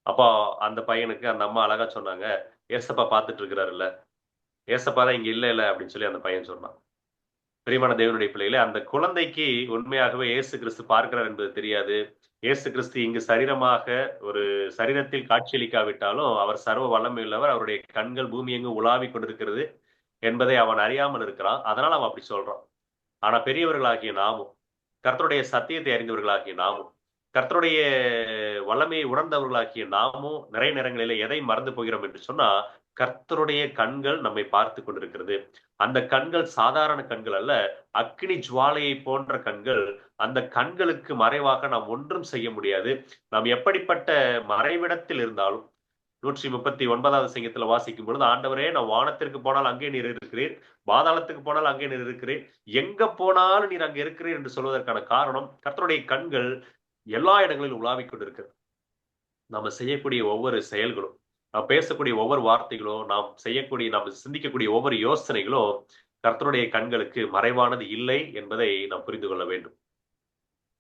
அப்போ அந்த பையனுக்கு அந்த அம்மா அழகா சொன்னாங்க, ஏசப்பா பார்த்துட்டு இருக்கிறாருல்ல, ஏசப்பா தான் இங்க இல்ல அப்படின்னு சொல்லி அந்த பையன் சொன்னான். பிரியமான தேவனுடைய பிள்ளைகளே, அந்த குழந்தைக்கு உண்மையாகவே இயேசு கிறிஸ்து பார்க்கிறார் என்பது தெரியாது. இயேசு கிறிஸ்து இங்கு சரீரமாக ஒரு சரீரத்தில் காட்சியளிக்காவிட்டாலும் அவர் சர்வ வல்லமை உள்ளவர். அவருடைய கண்கள் பூமி எங்கு உலாவி கொண்டிருக்கிறது என்பதை அவன் அறியாமல் இருக்கிறான். அதனால அவன் அப்படி சொல்றான். ஆனா பெரியவர்களாகிய நாமும், கர்த்தருடைய சத்தியத்தை அறிந்தவர்களாகிய நாமும், கர்த்தருடைய வல்லமையை உணர்ந்தவர்களாகிய நாமும் நிறைய நேரங்களில எதை மறந்து போகிறோம் என்று சொன்னா, கர்த்தருடைய கண்கள் நம்மை பார்த்து கொண்டிருக்கிறது. அந்த கண்கள் சாதாரண கண்கள் அல்ல, அக்னி ஜுவாலையை போன்ற கண்கள். அந்த கண்களுக்கு மறைவாக நாம் ஒன்றும் செய்ய முடியாது. நாம் எப்படிப்பட்ட மறைவிடத்தில் இருந்தாலும், 139வது சங்கீதத்துல வாசிக்கும் பொழுது, ஆண்டவரே நான் வானத்திற்கு போனால் அங்கே நீர் இருக்கிறீர், பாதாளத்துக்கு போனால் அங்கே நீர் இருக்கிறீர், எங்க போனாலும் நீர் அங்கே இருக்கிறீர் என்று சொல்வதற்கான காரணம் கர்த்தருடைய கண்கள் எல்லா இடங்களிலும் உலாவிக் கொண்டிருக்கிறது. நம்ம செய்யக்கூடிய ஒவ்வொரு செயல்களும், நாம் பேசக்கூடிய ஒவ்வொரு வார்த்தைகளும், நாம் சிந்திக்கக்கூடிய ஒவ்வொரு யோசனைகளும் கர்த்தருடைய கண்களுக்கு மறைவானது இல்லை என்பதை நாம் புரிந்து கொள்ள வேண்டும்.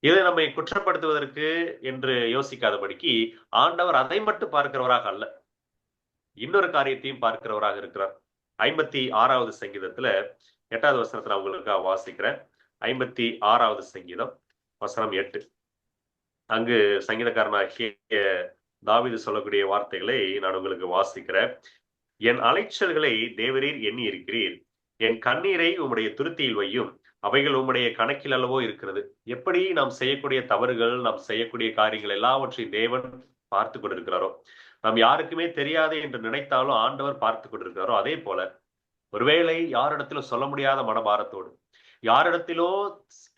இதை நம்மை குற்றப்படுத்துவதற்கு என்று யோசிக்காதபடிக்கு ஆண்டவர் அதை மட்டும் பார்க்கிறவராக அல்ல, இன்னொரு காரியத்தையும் பார்க்கிறவராக இருக்கிறார். 56வது சங்கீதத்துல 8வது வசனத்தை நான் உங்களுக்காக வாசிக்கிறேன். 56வது சங்கீதம் வசனம் 8. அங்கு சங்கீதக்காரனாகிய தாவீது சொல்லக்கூடிய வார்த்தைகளை நான் உங்களுக்கு வாசிக்கிறேன். என் அலைச்சல்களை தேவரீர் எண்ணி இருக்கிறீர், என் கண்ணீரை உம்முடைய துருத்தியில் வையும், அவைகள் உம்முடைய கணக்கில் அல்லவோ இருக்கிறது. எப்படி நாம் செய்யக்கூடிய தவறுகள், நாம் செய்யக்கூடிய காரியங்கள் எல்லாவற்றையும் தேவன் பார்த்து கொண்டிருக்கிறாரோ, நாம் யாருக்குமே தெரியாது என்று நினைத்தாலும் ஆண்டவர் பார்த்து கொண்டிருக்கிறாரோ, அதே போல ஒருவேளை யாரிடத்திலும் சொல்ல முடியாத மனபாரத்தோடு, யாரிடத்திலோ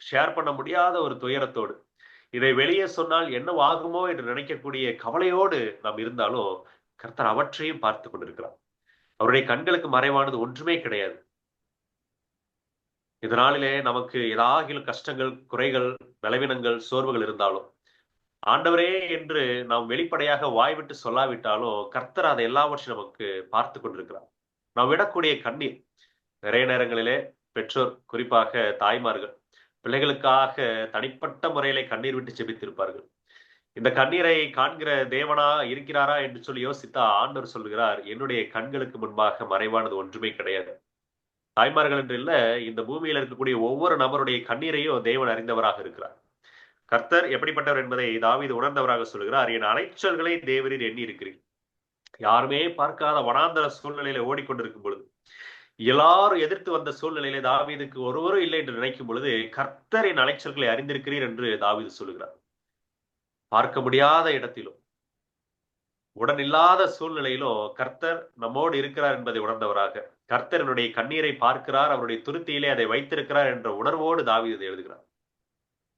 ஷேர் பண்ண முடியாத ஒரு துயரத்தோடு, இதை வெளியே சொன்னால் என்னவாகுமோ என்று நினைக்கக்கூடிய கவலையோடு நாம் இருந்தாலும் கர்த்தர் அவற்றையும் பார்த்து கொண்டிருக்கிறார். அவருடைய கண்களுக்கு மறைவானது ஒன்றுமே கிடையாது. இதனாலே நமக்கு ஏதாகிலும் கஷ்டங்கள், குறைகள், பலவீனங்கள், சோர்வுகள் இருந்தாலும் ஆண்டவரே என்று நாம் வெளிப்படையாக வாய்விட்டு சொல்லாவிட்டாலும் கர்த்தர் அதை எல்லாவற்றையும் நமக்கு பார்த்து கொண்டிருக்கிறார். நாம் விடக்கூடிய கண்ணீர், நிறைய நேரங்களிலே பெற்றோர், குறிப்பாக தாய்மார்கள் பிள்ளைகளுக்காக தனிப்பட்ட முறையிலே கண்ணீர் விட்டு செபித்திருப்பார்கள். இந்த கண்ணீரை காண்கிற தேவனா இருக்கிறாரா என்று சொல்லி யோசித்தா ஆண்டவர் சொல்கிறார், என்னுடைய கண்களுக்கு முன்பாக மறைவானது ஒன்றுமே கிடையாது. தாய்மார்கள் என்று இல்ல, இந்த பூமியில் இருக்கக்கூடிய ஒவ்வொரு நபருடைய கண்ணீரையும் தேவன் அறிந்தவராக இருக்கிறார். கர்த்தர் எப்படிப்பட்டவர் என்பதை தாவீது உணர்ந்தவராக சொல்கிறார். என் அலைச்சல்களை தேவரீர் எண்ணி இருக்கிறீர். யாருமே பார்க்காத வனாந்தர சூழ்நிலையில ஓடிக்கொண்டிருக்கும் பொழுது, எல்லாரும் எதிர்த்து வந்த சூழ்நிலையில தாவீதுக்கு ஒருவரும் இல்லை என்று நினைக்கும் பொழுது கர்த்தரின் அலைச்சல்களை அறிந்திருக்கிறீர் என்று தாவீது சொல்லுகிறார். பார்க்க முடியாத இடத்திலும், உடனில்லாத சூழ்நிலையிலும் கர்த்தர் நம்மோடு இருக்கிறார் என்பதை உணர்ந்தவராக, கர்த்தர் என்னுடைய கண்ணீரை பார்க்கிறார், அவருடைய துருத்தியிலே அதை வைத்திருக்கிறார் என்ற உணர்வோடு தாவீது எழுதுகிறார்.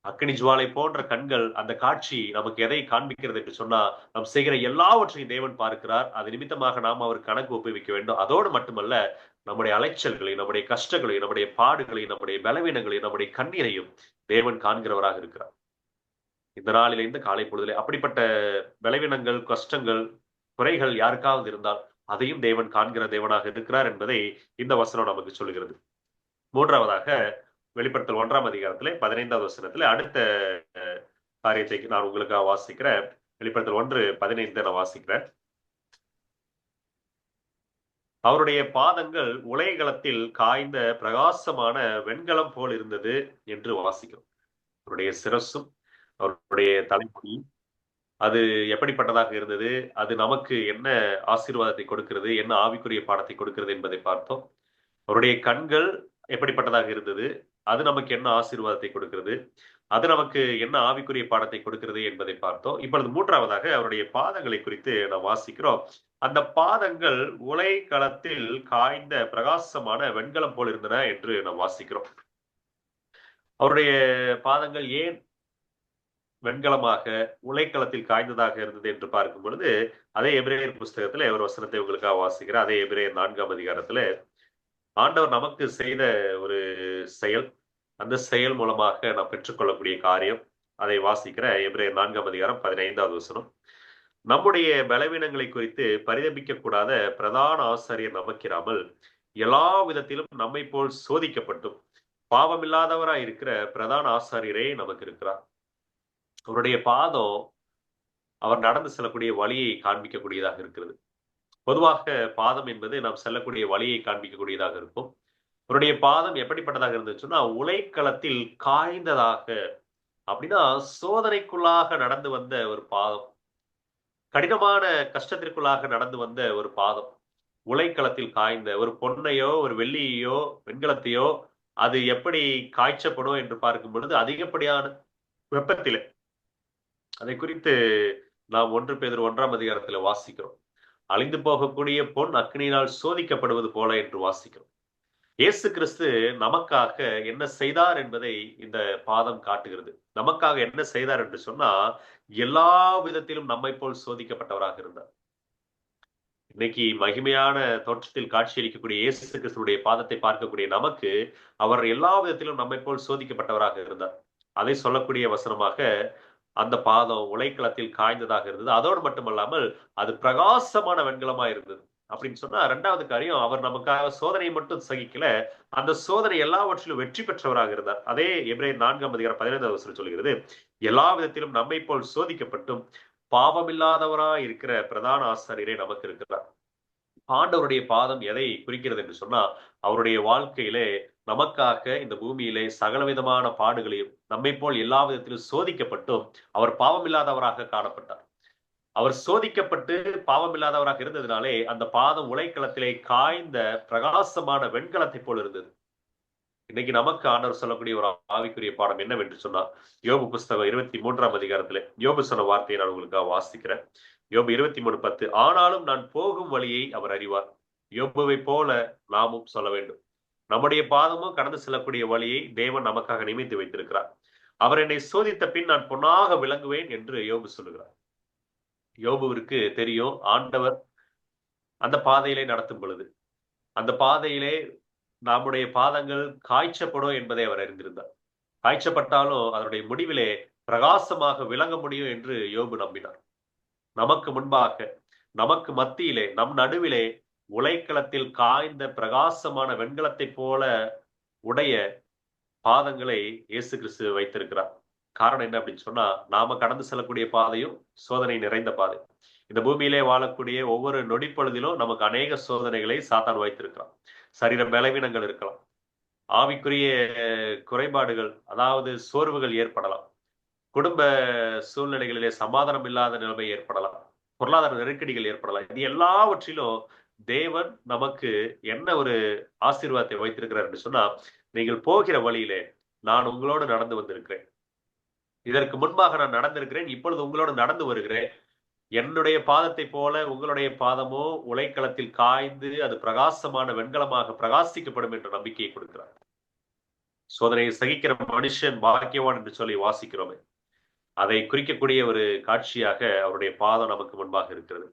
அக்கினி ஜுவாலை போன்ற கண்கள், அந்த காட்சி நமக்கு எதை காண்பிக்கிறது என்று சொன்னா, நாம் செய்கிற எல்லாவற்றையும் தேவன் பார்க்கிறார். அது நிமித்தமாக நாம் அவர் கணக்கு ஒப்புவிக்க வேண்டும். அதோடு மட்டுமல்ல, நம்முடைய அலைச்சல்களை, நம்முடைய கஷ்டங்களை, நம்முடைய பாடுகளை, நம்முடைய பலவீனங்களை, நம்முடைய கண்ணீரையும் தேவன் காண்கிறவராக இருக்கிறார். இந்த நாளில, இந்த காலை பொழுதிலே அப்படிப்பட்ட பலவீனங்கள், கஷ்டங்கள், குறைகள் யாருக்காவது இருந்தால் அதையும் தேவன் காண்கிற தேவனாக இருக்கிறார் என்பதை இந்த வசனம் நமக்கு சொல்லுகிறது. மூன்றாவதாக வெளிப்படுத்தல் 1ஆம் அதிகாரத்திலே 15வது வசனத்திலே அடுத்த காரியத்தை நான் உங்களுக்காக வாசிக்கிறேன். வெளிப்படுத்தல் 1:15 நான் வாசிக்கிறேன். அவருடைய பாதங்கள் உலைகளத்தில் காய்ந்த பிரகாசமான வெண்கலம் போல் இருந்தது என்று வாசிக்கிறோம். அவருடைய சிரசும் அவருடைய தலைமுடி அது எப்படிப்பட்டதாக இருந்தது, அது நமக்கு என்ன ஆசீர்வாதத்தை கொடுக்கிறது, என்ன ஆவிக்குரிய பாடத்தை கொடுக்கிறது என்பதை பார்த்தோம். அவருடைய கண்கள் எப்படிப்பட்டதாக இருந்தது, அது நமக்கு என்ன ஆசீர்வாதத்தை கொடுக்கிறது, அது நமக்கு என்ன ஆவிக்குரிய பாடத்தை கொடுக்கிறது என்பதை பார்த்தோம். இப்பொழுது மூன்றாவதாக அவருடைய பாதங்களை குறித்து நாம் வாசிக்கிறோம். அந்த பாதங்கள் உலை களத்தில் காய்ந்த பிரகாசமான வெண்கலம் போல் இருந்தன என்று நாம் வாசிக்கிறோம். அவருடைய பாதங்கள் ஏன் வெண்கலமாக உலைக்களத்தில் காய்ந்ததாக இருந்தது என்று பார்க்கும் பொழுது, அதே எபிரேயர் புஸ்தகத்துல ஒரு வசனத்தை உங்களுக்காக வாசிக்கிறேன். அதே எபிரேயர் 4ஆம் அதிகாரத்துல ஆண்டவர் நமக்கு செய்த ஒரு செயல், அந்த செயல் மூலமாக நாம் பெற்றுக்கொள்ளக்கூடிய காரியம், அதை வாசிக்கிற எபிரேயர் 4ஆம் அதிகாரம் 15வது வசனம். நம்முடைய பலவீனங்களை குறித்து பரிதபிக்க கூடாத பிரதான ஆசாரியர் நமக்கிராமல் எல்லா விதத்திலும் நம்மை போல் சோதிக்கப்பட்டும் பாவமில்லாதவராய் இருக்கிற பிரதான ஆசாரியரே நமக்கு இருக்கிறார். அவருடைய பாதம் அவர் நடந்து செல்லக்கூடிய வழியை காண்பிக்கக்கூடியதாக இருக்கிறது. பொதுவாக பாதம் என்பது நாம் செல்லக்கூடிய வழியை காண்பிக்கக்கூடியதாக இருக்கும். அவருடைய பாதம் எப்படிப்பட்டதாக இருந்துச்சுன்னா, உலைக்களத்தில் காய்ந்ததாக, அப்படின்னா சோதனைக்குள்ளாக நடந்து வந்த ஒரு பாதம், கடினமான கஷ்டத்திற்குள்ளாக நடந்து வந்த ஒரு பாதம், உலைக்களத்தில் காய்ந்த ஒரு பொன்னையோ ஒரு வெள்ளியோ வெண்கலத்தையோ அது எப்படி காய்ச்சப்படும் என்று பார்க்கும் பொழுது அதிகப்படியான வெப்பத்திலே, அதை குறித்து நாம் 1 பேதுரு 1ஆம் அதிகாரத்துல வாசிக்கிறோம். அழிந்து போகக்கூடிய பொன் அக்னியினால் சோதிக்கப்படுவது போல என்று வாசிக்கிறோம். இயேசு கிறிஸ்து நமக்காக என்ன செய்தார் என்பதை இந்த பாதம் காட்டுகிறது. நமக்காக என்ன செய்தார் என்று சொன்னா, எல்லா விதத்திலும் நம்மை போல் சோதிக்கப்பட்டவராக இருந்தார். இன்னைக்கு மகிமையான தோற்றத்தில் காட்சியளிக்கக்கூடிய இயேசு கிறிஸ்துடைய பாதத்தை பார்க்கக்கூடிய நமக்கு அவர் எல்லா விதத்திலும் நம்மை போல் சோதிக்கப்பட்டவராக இருந்தார். அதை சொல்லக்கூடிய வசனமாக அந்த பாதம் உலைக்களத்தில் காய்ந்ததாக இருந்தது. அதோடு மட்டுமல்லாமல் அது பிரகாசமான வெண்கலமா இருந்தது. அப்படின்னு சொன்னா இரண்டாவது காரியம், அவர் நமக்காக சோதனையை மட்டும் சகிக்கல, அந்த சோதனை எல்லாவற்றிலும் வெற்றி பெற்றவராக இருந்தார். அதே எபிரேயர் 4:15 சொல்கிறது, எல்லா விதத்திலும் நம்மை போல் சோதிக்கப்பட்டும் பாவமில்லாதவராய் இருக்கிற பிரதான ஆசாரியரே நமக்கு இருக்கிறார். ஆண்டவருடைய பாதம் எதை குறிக்கிறது என்று சொன்னா, அவருடைய வாழ்க்கையிலே நமக்காக இந்த பூமியிலே சகலவிதமான பாடுகளையும் நம்மை போல் எல்லா விதத்திலும் சோதிக்கப்பட்டும் அவர் பாவமில்லாதவராக காணப்பட்டார். அவர் சோதிக்கப்பட்டு பாவமில்லாதவராக இருந்ததினாலே அந்த பாதம் உலைக்களத்திலே காய்ந்த பிரகாசமான வெண்கலத்தை போல் இருந்தது. இன்னைக்கு நமக்கு ஆண்டவர் சொல்லக்கூடிய ஒரு ஆவிக்குரிய பாடம் என்னவென்று சொன்னா, யோபு புஸ்தகம் 23 யோபு சொன்ன வார்த்தையை நான் உங்களுக்காக வாசிக்கிறேன். யோபு 23:10. ஆனாலும் நான் போகும் வழியை அவர் அறிவார். யோபுவை போல நாமும் சொல்ல வேண்டும். நம்முடைய பாதமும் கடந்து செல்லக்கூடிய வழியை தேவன் நமக்காக நியமித்து வைத்திருக்கிறார். அவர் என்னை சோதித்த பின் நான் பொன்னாக விளங்குவேன் என்று யோபு சொல்லுகிறார். யோபுவிற்கு தெரியும், ஆண்டவர் அந்த பாதையிலே நடத்தும் பொழுது அந்த பாதையிலே நம்முடைய பாதங்கள் காய்ச்சப்படும் என்பதை அவர் அறிந்திருந்தார். காய்ச்சப்பட்டாலும் அதனுடைய முடிவிலே பிரகாசமாக விளங்க முடியும் என்று யோபு நம்பினார். நமக்கு முன்பாக, நமக்கு மத்தியிலே, நம் நடுவிலே உலைக்களத்தில் காய்ந்த பிரகாசமான வெண்கலத்தை போல உடைய பாதங்களை இயேசு கிறிஸ்து வைத்திருக்கிறார். காரணம் என்ன அப்படின்னு சொன்னா, நாம கடந்து செல்லக்கூடிய பாதையும் சோதனை நிறைந்த பாதை. இந்த பூமியிலே வாழக்கூடிய ஒவ்வொரு நொடிப்பொழுதிலும் நமக்கு அநேக சோதனைகளை சாத்தான் வைத்திருக்கிறான். சரீர பலவீனங்கள் இருக்கலாம், ஆவிக்குரிய குறைபாடுகள், அதாவது சோர்வுகள் ஏற்படலாம், குடும்ப சூழ்நிலைகளிலே சமாதானம் இல்லாத நிலைமை ஏற்படலாம், பொருளாதார நெருக்கடிகள் ஏற்படலாம். இது எல்லாவற்றிலும் தேவன் நமக்கு என்ன ஒரு ஆசீர்வாதத்தை வைத்திருக்கிறார் என்று சொன்னா, நீங்கள் போகிற வழியிலே நான் உங்களோடு நடந்து வந்திருக்கிறேன், இதற்கு முன்பாக நான் நடந்திருக்கிறேன், இப்பொழுது உங்களோடு நடந்து வருகிறேன். என்னுடைய பாதத்தை போல உங்களுடைய பாதமோ உலைக்களத்தில் காய்ந்து அது பிரகாசமான வெண்கலமாக பிரகாசிக்கப்படும் என்ற நம்பிக்கையை கொடுக்கிறார். சோதனையை சகிக்கிற மனுஷன் பாக்கியவான் என்று சொல்லி வாசிக்கிறோமே, அதை குறிக்கக்கூடிய ஒரு காட்சியாக அவருடைய பாதம் நமக்கு முன்பாக இருக்கிறது.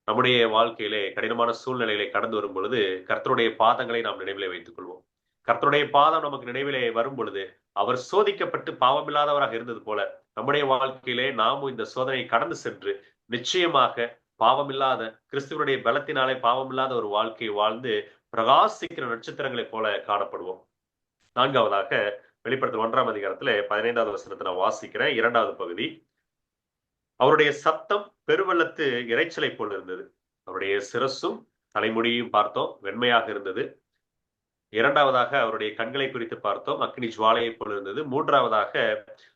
நம்முடைய வாழ்க்கையிலே கடினமான சூழ்நிலைகளை கடந்து வரும் பொழுது கர்த்தருடைய பாதங்களை நாம் நினைவிலே வைத்துக் கொள்வோம். கர்த்தருடைய பாதம் நமக்கு நினைவிலே வரும் பொழுது அவர் சோதிக்கப்பட்டு பாவமில்லாதவராக இருந்தது போல நம்முடைய வாழ்க்கையிலே நாமும் இந்த சோதனையை கடந்து சென்று நிச்சயமாக பாவமில்லாத, கிறிஸ்துவனுடைய பலத்தினாலே பாவமில்லாத ஒரு வாழ்க்கையை வாழ்ந்து பிரகாசிக்கிற நட்சத்திரங்களைப் போல காணப்படுவோம். நான்காவதாக வெளிப்படுத்தல் 1:15 நான் வாசிக்கிறேன். 2வது பகுதி. அவருடைய சத்தம் பெருவெள்ளத்து இரைச்சலை போல் இருந்தது. அவருடைய சிரசும் தலைமுடியும் பார்த்தோம், வெண்மையாக இருந்தது. 2வதாக அவருடைய கண்களை குறித்து பார்த்தோம், அக்னி ஜுவாலையை போல் இருந்தது. 3வதாக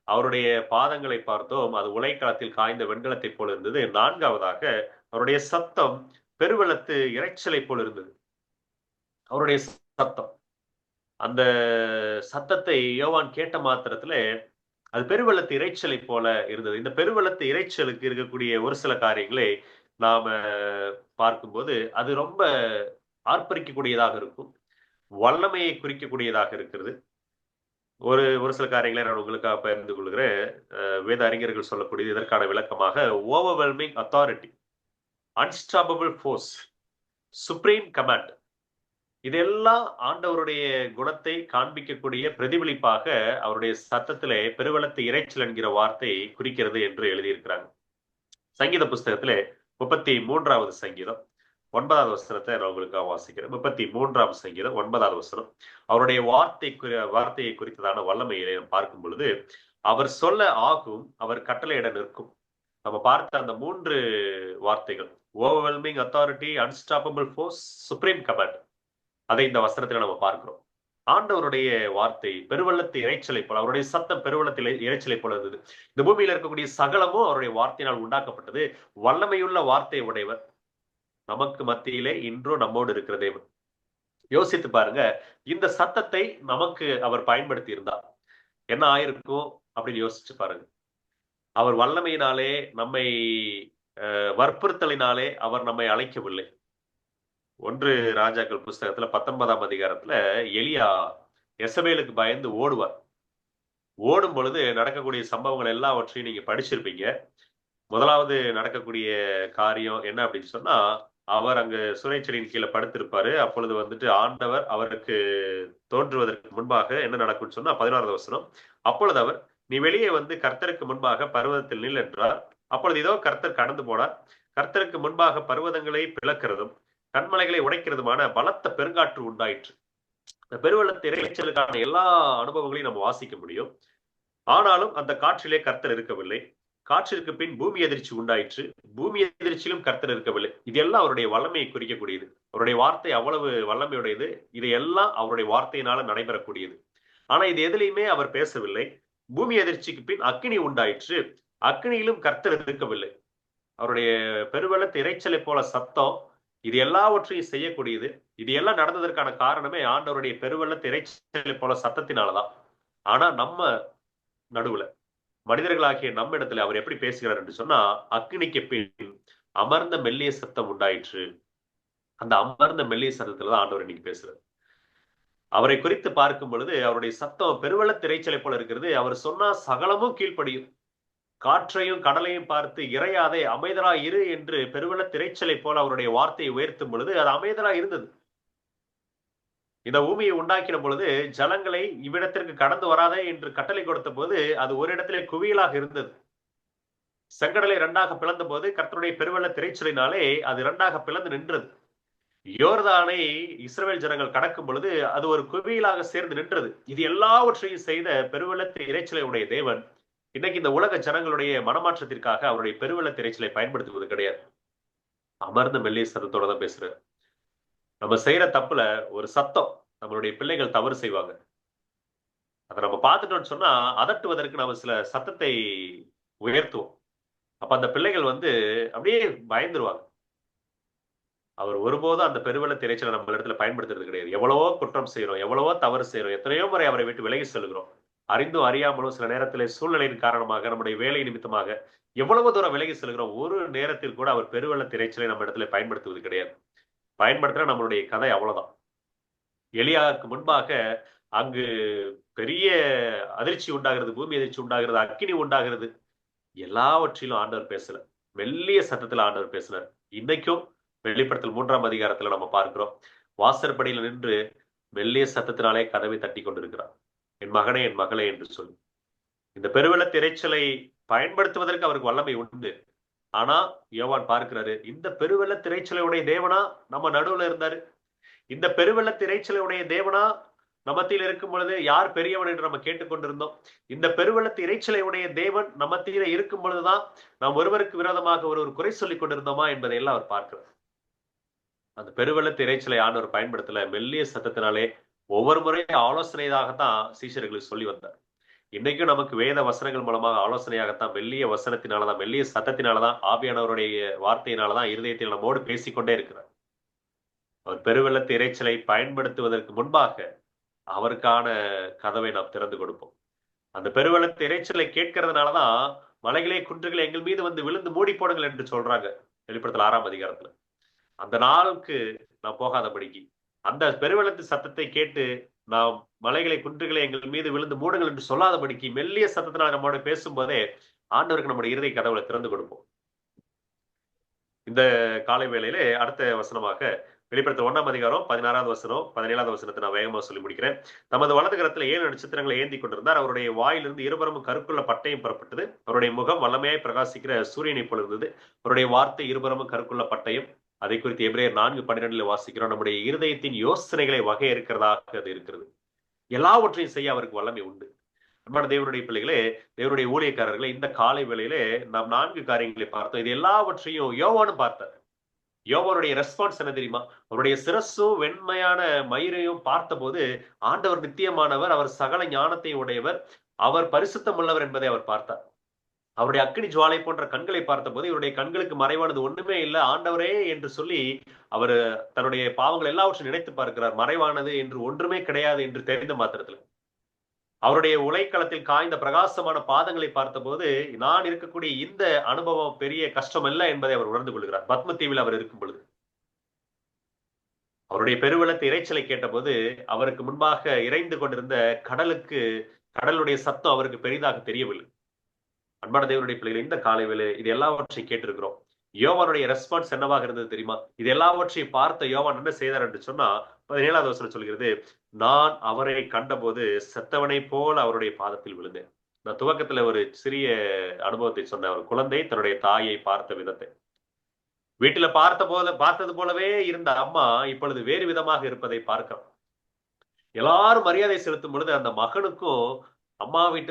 அவருடைய பாதங்களை பார்த்தோம், அது உலைக்களத்தில் காய்ந்த வெண்கலத்தை போல் இருந்தது. 4வதாக அவருடைய சத்தம் பெருவெள்ளத்து இரைச்சலை போல் இருந்தது. அவருடைய சத்தம், அந்த சத்தத்தை யோவான் கேட்ட மாத்திரத்துல அது பெருவெள்ளத்து இரைச்சலை போல இருந்தது. இந்த பெருவெள்ளத்து இரைச்சலுக்கு இருக்கக்கூடிய ஒரு சில காரியங்களை நாம பார்க்கும்போது அது ரொம்ப ஆர்ப்பரிக்கக்கூடியதாக இருக்கும், வல்லமையை குறிக்கக்கூடியதாக இருக்கிறது. ஒரு சில காரியங்களை நான் உங்களுக்காக பகிர்ந்து கொள்கிறேன். வேத அறிஞர்கள் சொல்லக்கூடியது இதற்கான விளக்கமாக overwhelming authority, unstoppable force, supreme command, இதெல்லாம் ஆண்டவருடைய குணத்தை காண்பிக்கக்கூடிய பிரதிபலிப்பாக அவருடைய சத்தத்திலே பெருவெள்ளத்து இரைச்சல் என்கிற வார்த்தை குறிக்கிறது என்று எழுதியிருக்கிறாங்க. சங்கீத புஸ்தகத்திலே 33வது சங்கீதம் 9வது வசனத்தை நான் உங்களுக்காக வாசிக்கிறேன். 33ஆம் சங்கீதம் 9வது வசனம். அவருடைய வார்த்தையை குறித்ததான வல்லமையை பார்க்கும் பொழுது, அவர் சொல்ல ஆகும், அவர் கட்டளையிட நிற்கும். நம்ம பார்த்த அந்த 3 வார்த்தைகள், overwhelming authority, unstoppable force, supreme command, அதை இந்த வசனத்துல நம்ம பார்க்கிறோம். ஆண்டவருடைய வார்த்தை பெருவெள்ளத்து இரைச்சலை போல, அவருடைய சத்தம் பெருவெள்ளத்தில் இரைச்சலை போல இருந்தது. இந்த பூமியில இருக்கக்கூடிய சகலமும் அவருடைய வார்த்தையினால் உண்டாக்கப்பட்டது. வல்லமையுள்ள வார்த்தை உடையவர் நமக்கு மத்தியிலே இன்றும் நம்மோடு இருக்கிற தேவன். யோசித்து பாருங்க, இந்த சத்தத்தை நமக்கு அவர் பயன்படுத்தி இருந்தார் என்ன ஆயிருக்கும் அப்படின்னு யோசிச்சு பாருங்க. அவர் வல்லமையினாலே, நம்மை வற்புறுத்தலினாலே அவர் நம்மை அழைக்கவில்லை. 1 ராஜாக்கள் புஸ்தகத்துல 19ஆம் அதிகாரத்துல எலியா எசபேலுக்கு பயந்து ஓடுவார். ஓடும் பொழுது நடக்கக்கூடிய சம்பவங்கள் எல்லாவற்றையும் நீங்க படிச்சிருப்பீங்க. முதலாவது நடக்கக்கூடிய காரியம் என்ன அப்படின்னு சொன்னா, அவர் அங்கு சுனைச்செடியின் கீழே படுத்திருப்பாரு. அப்பொழுது வந்துட்டு ஆண்டவர் அவருக்கு தோன்றுவதற்கு முன்பாக என்ன நடக்கும்னு சொன்னா 16வது வசனம். அப்பொழுது அவர், நீ வெளியே வந்து கர்த்தருக்கு முன்பாக பர்வதத்தில் நில் என்றார். அப்பொழுது இதோ கர்த்தர் கடந்து போனார். கர்த்தருக்கு முன்பாக பர்வதங்களை பிளக்கிறதும் கண்மலைகளை உடைக்கிறதுமான பலத்த பெருங்காற்று உண்டாயிற்று. இந்த பெருவெள்ளத்து இறைச்சலுக்கான எல்லா அனுபவங்களையும் நம்ம வாசிக்க முடியும். ஆனாலும் அந்த காற்றிலே கர்த்தர் இருக்கவில்லை. காற்றிற்கு பின் பூமி எதிர்ச்சி உண்டாயிற்று. பூமி எதிர்ச்சியிலும் கர்த்தர் இருக்கவில்லை. இதெல்லாம் அவருடைய வல்லமையை குறிக்கக்கூடியது. அவருடைய வார்த்தை அவ்வளவு வல்லமையுடையது. இதையெல்லாம் அவருடைய வார்த்தையினால நடைபெறக்கூடியது. ஆனா இது எதுலையுமே அவர் பேசவில்லை. பூமி எதிர்ச்சிக்கு பின் அக்கினி உண்டாயிற்று. அக்கினியிலும் கர்த்தர் இருக்கவில்லை. அவருடைய பெருவெள்ளத்து இறைச்சலை போல சத்தம், இது எல்லாவற்றையும் செய்யக்கூடியது. இது எல்லாம் நடந்ததற்கான காரணமே ஆண்டவருடைய பெருவெள்ளத்து இறைச்சலை போல சத்தத்தினாலதான். ஆனா நம்ம நடுவுல மனிதர்களாகிய நம்ம இடத்துல அவர் எப்படி பேசுகிறார் என்று சொன்னா, அக்கினிக்கு பின் அமர்ந்த மெல்லிய சத்தம் உண்டாயிற்று. அந்த அமர்ந்த மெல்லிய சத்தத்துலதான் ஆண்டவர் இன்னைக்கு பேசுறாரு. அவரை குறித்து பார்க்கும் பொழுது அவருடைய சத்தம் பெருவெள்ளத்து இறைச்சலை போல இருக்கிறது. அவர் சொன்னா சகலமும் கீழ்ப்படியும். காற்றையும் கடலையும் பார்த்து இறையாதே, அமைதலா இரு என்று பெருவெள்ளத்து இறைச்சலை போல அவருடைய வார்த்தையை உயர்த்தும் பொழுது அது அமைதலா இருந்தது. இந்த பூமியை உண்டாக்கின பொழுது ஜலங்களை இவ்விடத்திற்கு கடந்து வராதே என்று கட்டளை கொடுத்த போது அது ஒரு இடத்திலே குவியலாக இருந்தது. செங்கடலை இரண்டாக பிளந்த போது கர்த்தருடைய பெருவெள்ளத்து இறைச்சலினாலே அது இரண்டாக பிளந்து நின்றது. யோர்தானை இஸ்ரவேல் ஜனங்கள் கடக்கும் பொழுது அது ஒரு குவியலாக சேர்ந்து நின்றது. இது எல்லாவற்றையும் செய்த பெருவெள்ளத்து இறைச்சலை உடைய தேவன் இன்னைக்கு இந்த உலக ஜனங்களுடைய மனமாற்றத்திற்காக அவருடைய பெருவெள்ளத்து இறைச்சலை பயன்படுத்துவது கிடையாது. அமர்ந்த மெல்லிய சத்தத்தோட தான் பேசுறாரு. நம்ம செய்யற தப்புல ஒரு சத்தம், நம்மளுடைய பிள்ளைகள் தவறு செய்வாங்க, அதை நம்ம பார்த்துட்டோம்னு சொன்னா அதட்டுவதற்கு நம்ம சில சத்தத்தை உயர்த்துவோம். அப்ப அந்த பிள்ளைகள் வந்து அப்படியே பயந்துருவாங்க. அவர் ஒருபோதும் அந்த பெருவெள்ளத்து இறைச்சலை நம்ம இடத்துல பயன்படுத்துறது கிடையாது. எவ்வளவோ குற்றம் செய்யறோம், எவ்வளவோ தவறு செய்யறோம், எத்தனையோ முறை அவரை விட்டு விலகி செல்கிறோம். அறிந்தும் அறியாமலும் சில நேரத்தில் சூழ்நிலையின் காரணமாக நம்முடைய வேலை நிமித்தமாக எவ்வளவு தூரம் விலகி செல்கிறோம். ஒரு நேரத்தில் கூட அவர் பெருவெள்ளத்து இறைச்சலை நம்ம இடத்துல பயன்படுத்துவது கிடையாது. பயன்படுத்துற நம்மளுடைய கதை அவ்வளவுதான். எலியாவுக்கு முன்பாக அங்கு பெரிய அதிர்ச்சி உண்டாகிறது, பூமி அதிர்ச்சி உண்டாகிறது, அக்கினி உண்டாகிறது. எல்லாவற்றிலும் ஆண்டவர் பேசல, மெல்லிய சத்தத்துல ஆண்டவர் பேசினார். இன்னைக்கும் வெளிப்படுத்தல் 3ஆம் அதிகாரத்துல நம்ம பார்க்கிறோம், வாசற்படியில நின்று மெல்லிய சத்தத்தினாலே கதவை தட்டி கொண்டிருக்கிறார். என் மகனே, என் மகளே என்று சொல்லி. இந்த பெருவெள்ளத்து இறைச்சலை பயன்படுத்துவதற்கு அவருக்கு வல்லமை உண்டு. ஆனா யோவான் பார்க்கிறாரு, இந்த பெருவெள்ளத்து இறைச்சலுடைய தேவனா நம்ம நடுவுல இருந்தாரு. இந்த பெருவெள்ளத்து இறைச்சலுடைய தேவனா நம்மத்தில இருக்கும் பொழுது யார் பெரியவன் என்று நம்ம கேட்டுக்கொண்டிருந்தோம். இந்த பெருவெள்ளத்து இறைச்சலுடைய தேவன் நம்மத்தில இருக்கும் பொழுதுதான் நாம் ஒருவருக்கு விரோதமாக ஒருவர் குறை சொல்லிக் கொண்டிருந்தோமா என்பதை எல்லாம் அவர் பார்க்கிறார். அந்த பெருவெள்ளத்து இறைச்சலை ஆண்டவர் பயன்படுத்தல, மெல்லிய சத்தத்தினாலே ஒவ்வொரு முறையும் ஆலோசனையாகத்தான் சீஷர்களுக்கு சொல்லி வந்தார். இன்னைக்கும் நமக்கு வேத வசனங்கள் மூலமாக ஆலோசனையாகத்தான், மெல்லிய வசனத்தினாலதான், மெல்லிய சத்தத்தினாலதான், ஆவியானவருடைய வார்த்தையினாலதான் இருதயத்தில் நம்மோடு பேசிக்கொண்டே இருக்கிறார். அவர் பெருவெள்ளத்து இறைச்சலை பயன்படுத்துவதற்கு முன்பாக அவருக்கான கதவை நாம் திறந்து கொடுப்போம். அந்த பெருவெள்ளத்து இறைச்சலை கேட்கறதுனாலதான் மலைகளே குன்றுகளை எங்கள் மீது வந்து விழுந்து மூடி போடுங்கள் என்று சொல்றாங்க வெளிப்படுத்தல் 6ஆம் அதிகாரத்துல. அந்த நாளுக்கு நாம் போகாதபடிக்கு அந்த பெருவெள்ளத்து சத்தத்தை கேட்டு நாம் மலைகளை குன்றுகளை எங்கள் மீது விழுந்து மூடுங்கள் என்று சொல்லாதபடிக்கு மெல்லிய சத்தத்தினால் நம்மோட பேசும்போதே ஆண்டவருக்கு நம்முடைய இருதய கதவுகளை திறந்து கொடுப்போம். இந்த காலை வேளையிலே அடுத்த வசனமாக வெளிப்படுத்தல் 1ஆம் அதிகாரம் 16வது வசனம் 17வது வசனத்தை நான் வேகமாக சொல்லி முடிக்கிறேன். தமது வலது கரத்துல 7 நட்சத்திரங்களை ஏந்தி கொண்டிருந்தார். அவருடைய வாயிலிருந்து இருபுறமும் கருக்குள்ள பட்டயம் புறப்பட்டது. அவருடைய முகம் வல்லமையாய் பிரகாசிக்கிற சூரியனை போல இருந்தது. அவருடைய வார்த்தை இருபுறமும் கருக்குள்ள பட்டயம். அதை குறித்து எபிரேயர் 4:12 வாசிக்கிறோம். நம்முடைய இருதயத்தின் யோசனைகளை வகையறுக்கிறதாக அது இருக்கிறது. எல்லாவற்றையும் செய்ய அவருக்கு வல்லமை உண்டு. அன்பான தேவனுடைய பிள்ளைகளே, தேவனுடைய ஊழியக்காரர்களே, இந்த காலை வேளையிலே நாம் 4 காரியங்களை பார்த்தோம். இது எல்லாவற்றையும் யோவானும் பார்த்தார். யோவானுடைய ரெஸ்பான்ஸ் என்ன தெரியுமா? அவருடைய சிரசும் வெண்மையான மயிரையும் பார்த்தபோது ஆண்டவர் நித்தியமானவர், அவர் சகல ஞானத்தை உடையவர், அவர் பரிசுத்தம் உள்ளவர் என்பதை அவர் பார்த்தார். அவருடைய அக்கினி ஜுவாலை போன்ற கண்களை பார்த்தபோது இவருடைய கண்களுக்கு மறைவானது ஒண்ணுமே இல்லை, ஆண்டவரே என்று சொல்லி அவர் தன்னுடைய பாவங்கள் எல்லாவற்றையும் நினைத்து பார்க்கிறார். மறைவானது என்று ஒன்றுமே கிடையாது என்று தெரிந்த மாத்திரத்துல அவருடைய உலைக்களத்தில் காய்ந்த பிரகாசமான பாதங்களை பார்த்தபோது நான் இருக்கக்கூடிய இந்த அனுபவம் பெரிய கஷ்டம் அல்ல என்பதை அவர் உணர்ந்து கொள்கிறார். பத்மதீவில் அவர் இருக்கும் பொழுது அவருடைய பெருவெள்ளத்து இறைச்சலை கேட்டபோது அவருக்கு முன்பாக இறைந்து கொண்டிருந்த கடலுடைய சத்தம் அவருக்கு பெரிதாக தெரியவில்லை. அன்பான தேவனுடைய பிள்ளைகள், இந்த காலை வேளை இது எல்லாவற்றையும் கேட்டிருக்கிறோம். யோவானுடைய ரெஸ்பான்ஸ் என்னவாக இருந்தது தெரியுமா? இது எல்லாவற்றையும் பார்த்த யோவான் என்ன செய்தார் என்று சொன்னா 17வது வசனம் சொல்கிறது, நான் அவரை கண்டபோது செத்தவனை போல அவருடைய பாதத்தில் விழுந்தேன். நான் துவக்கத்துல ஒரு சிறிய அனுபவத்தை சொன்னேன். ஒரு குழந்தை தன்னுடைய தாயை பார்த்த விதத்தை, வீட்டுல பார்த்தது போலவே இருந்த அம்மா இப்பொழுது வேறு விதமாக இருப்பதை பார்க்கிறோம். எல்லாரும் மரியாதை செலுத்தும் பொழுது அந்த மகனுக்கும் அம்மாவின்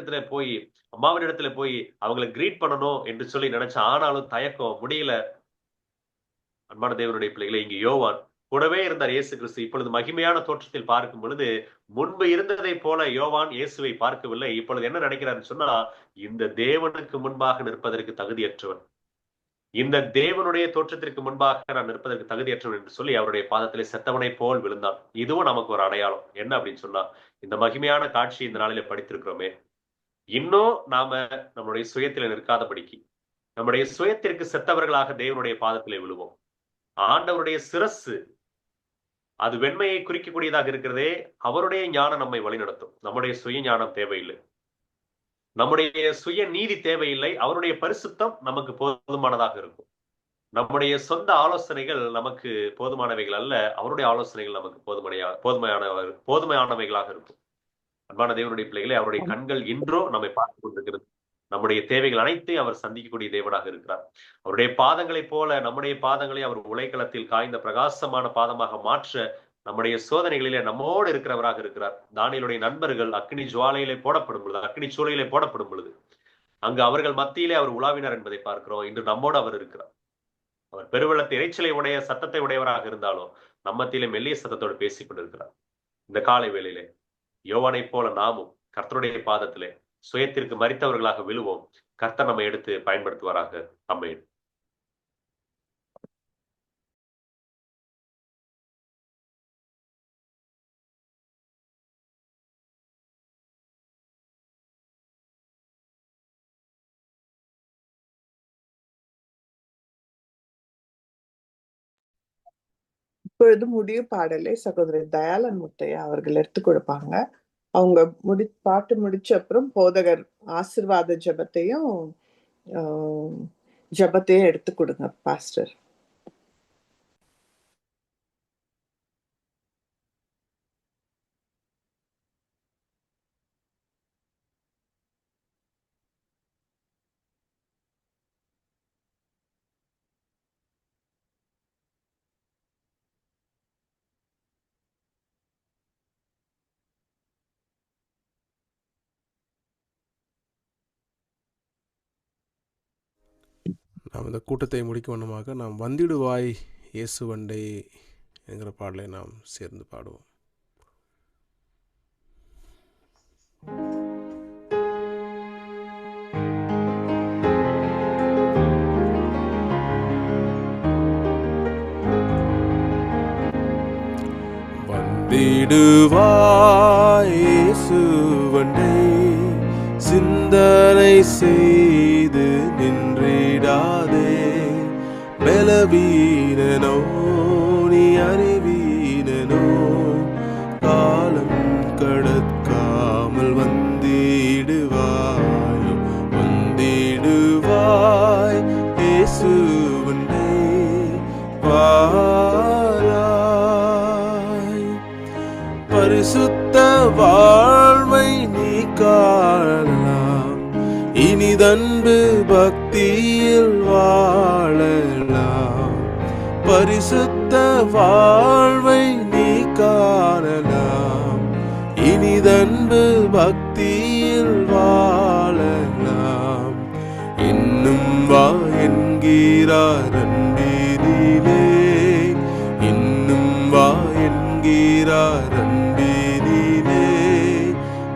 இடத்துல போய் அவங்களை கிரீட் பண்ணணும் என்று சொல்லி நினைச்ச, ஆனாலும் தயக்கம், முடியல. அன்பான தேவனுடைய பிள்ளைகளை, இங்கு யோவான் கூடவே இருந்தார் இயேசு கிறிஸ்து. இப்பொழுது மகிமையான தோற்றத்தில் பார்க்கும் பொழுது முன்பு இருந்ததை போல யோவான் இயேசுவை பார்க்கவில்லை. இப்பொழுது என்ன நினைக்கிறாருன்னு சொன்னா, இந்த தேவனுக்கு முன்பாக நிற்பதற்கு தகுதியற்றவன், இந்த தேவனுடைய தோற்றத்திற்கு முன்பாக நான் நிற்பதற்கு தகுதியற்றவன் என்று சொல்லி அவருடைய பாதத்திலே செத்தவனை போல் விழுந்தான். இதுவும் நமக்கு ஒரு அடையாளம். என்ன அப்படின்னு சொன்னா, இந்த மகிமையான காட்சி இந்த நாளிலே படித்திருக்கிறோமே, இன்னும் நாம நம்முடைய சுயத்தில நிற்காதபடிக்கு நம்முடைய சுயத்திற்கு செத்தவர்களாக தேவனுடைய பாதத்திலே விழுவோம். ஆண்டவருடைய சிரசு அது வெண்மையை குறிக்கக்கூடியதாக இருக்கிறதே, அவருடைய ஞானம் நம்மை வழிநடத்தும். நம்முடைய சுய ஞானம் தேவையில்லை, நம்முடைய சுய நீதி தேவையில்லை. அவருடைய பரிசுத்தம் நமக்கு போதுமானதாக இருக்கும். நம்முடைய சொந்த ஆலோசனைகள் நமக்கு போதுமானவைகள் அல்ல, அவருடைய ஆலோசனைகள் நமக்கு போதுமையானவைகளாக இருக்கும். அன்பான தேவனுடைய பிள்ளைகளே, அவருடைய கண்கள் இன்றோ நம்மை பார்த்துக் கொண்டிருக்கிறது. நம்முடைய தேவைகள் அனைத்தையும் அவர் சந்திக்கக்கூடிய தேவனாக இருக்கிறார். அவருடைய பாதங்களைப் போல நம்முடைய பாதங்களை அவர் உலைக்களத்தில் காய்ந்த பிரகாசமான பாதமாக மாற்ற நம்முடைய சோதனைகளிலே நம்மோடு இருக்கிறவராக இருக்கிறார். தானியேலுடைய நண்பர்கள் அக்னி ஜுவாலையிலே போடப்படும் பொழுது, அக்னி சூளையிலே போடப்படும் பொழுது அங்கு அவர்கள் மத்தியிலே அவர் உலாவினார் என்பதை பார்க்கிறோம். இன்று நம்மோடு அவர் இருக்கிறார். அவர் பெருவெள்ளத்தை இறைச்சலை உடைய சத்தத்தை உடையவராக இருந்தாலும் நம்மத்திலே மெல்லிய சத்தத்தோடு பேசிக் கொண்டிருக்கிறார். இந்த காலை வேளையிலே யோவானை போல நாமும் கர்த்தருடைய பாதத்திலே சுயத்திற்கு மரித்தவர்களாக விழுவோம். கர்த்தர் நம்மை எடுத்து பயன்படுத்துவாராக. ஆமென். இப்பொழுது முடிவு பாடலை சகோதரி தயாளன் முத்தையா அவர்கள் எடுத்து கொடுப்பாங்க. அவங்க பாட்டு முடிச்ச அப்புறம் போதகர் ஆசீர்வாத ஜெபத்தையும் எடுத்து கொடுங்க பாஸ்டர். நாம் இந்த கூட்டத்தை முடிக்கும் வண்ணமாக நாம் வந்திடுவாய் இயேசுவண்டை என்கிற பாடலை நாம் சேர்ந்து பாடுவோம். வந்திடுவாய் இயேசுவண்டை சிந்தனை செய்து நின்றிடாதே, பலவீனனோ நீ அறிவீனனோ, காலம் கடக்காமல் வந்திடுவாய் வந்திடுவாய் இயேசுவண்டை வாராய். பரிசுத்த வாழ்வை நீ காணலாம், இனிதன்பு பக்தியில் வாழலாம். பரிசுத்த வாழ்வை நீ காணலாம், இனிதன்பு பக்தியில் வாழலாம். இன்னும் வா என்கிறார் அன்பினிலே, இன்னும் வா என்கிறார் அன்பினிலே,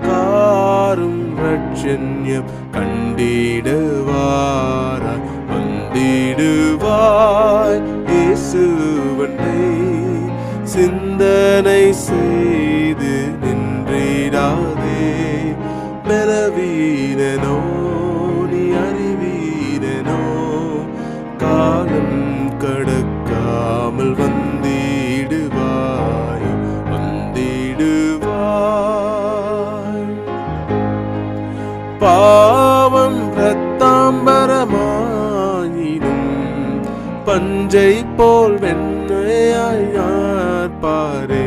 காரும் ரட்சண்யம் கண்டிடுவாராய் வந்திடுவாய் இயேசுவண்டை சிந்தனை செய்து நின்றிடாதே, பலவீனனோ நீ அறிவீனனோ, காலம் கடக்காமல் வந்திடுவாய் வந்திடுவாய். பாவம் ரத்தம் பஞ்சை போல் வெண்மையாய் யார்பாரே.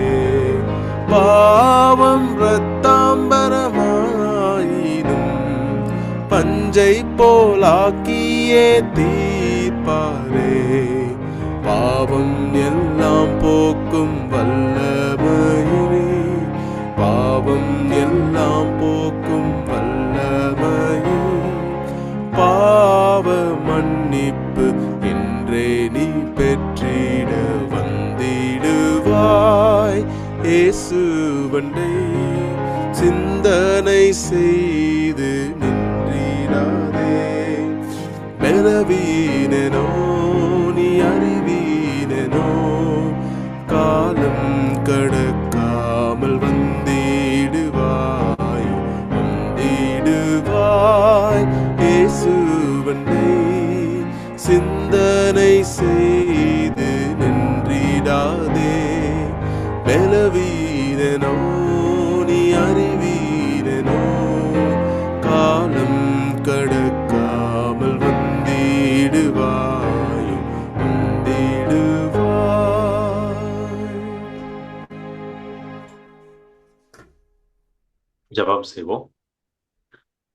பாவம் இரத்தாம்பரமாயினும் பஞ்சை போலாக்கியே தீர்ப்பாரே. பாவம் எல்லாம் போக்கும் வல்லமையே, பாவம் எல்லாம் போக்கும் வல்லமையே. பாவ மன்னிப்பு என்றே நீ பெற்றிட வந்திடுவாய். இயேசுவண்டை சிந்தனை செய்து நின்றிடாதே. பலவீனனோ நீ அறிவீனனோ, காலம் கடக்காமல் வந்திடுவாய் வந்திடுவாய். இயேசுவண்டை சிந்தனை செய்து நின்றிடாதே. பலவீனனோ நீ அறிவீனனோ, காலம் கடக்காமல் வந்திடுவாய் வந்திடுவாய். ஜெபம் செய்வோம்.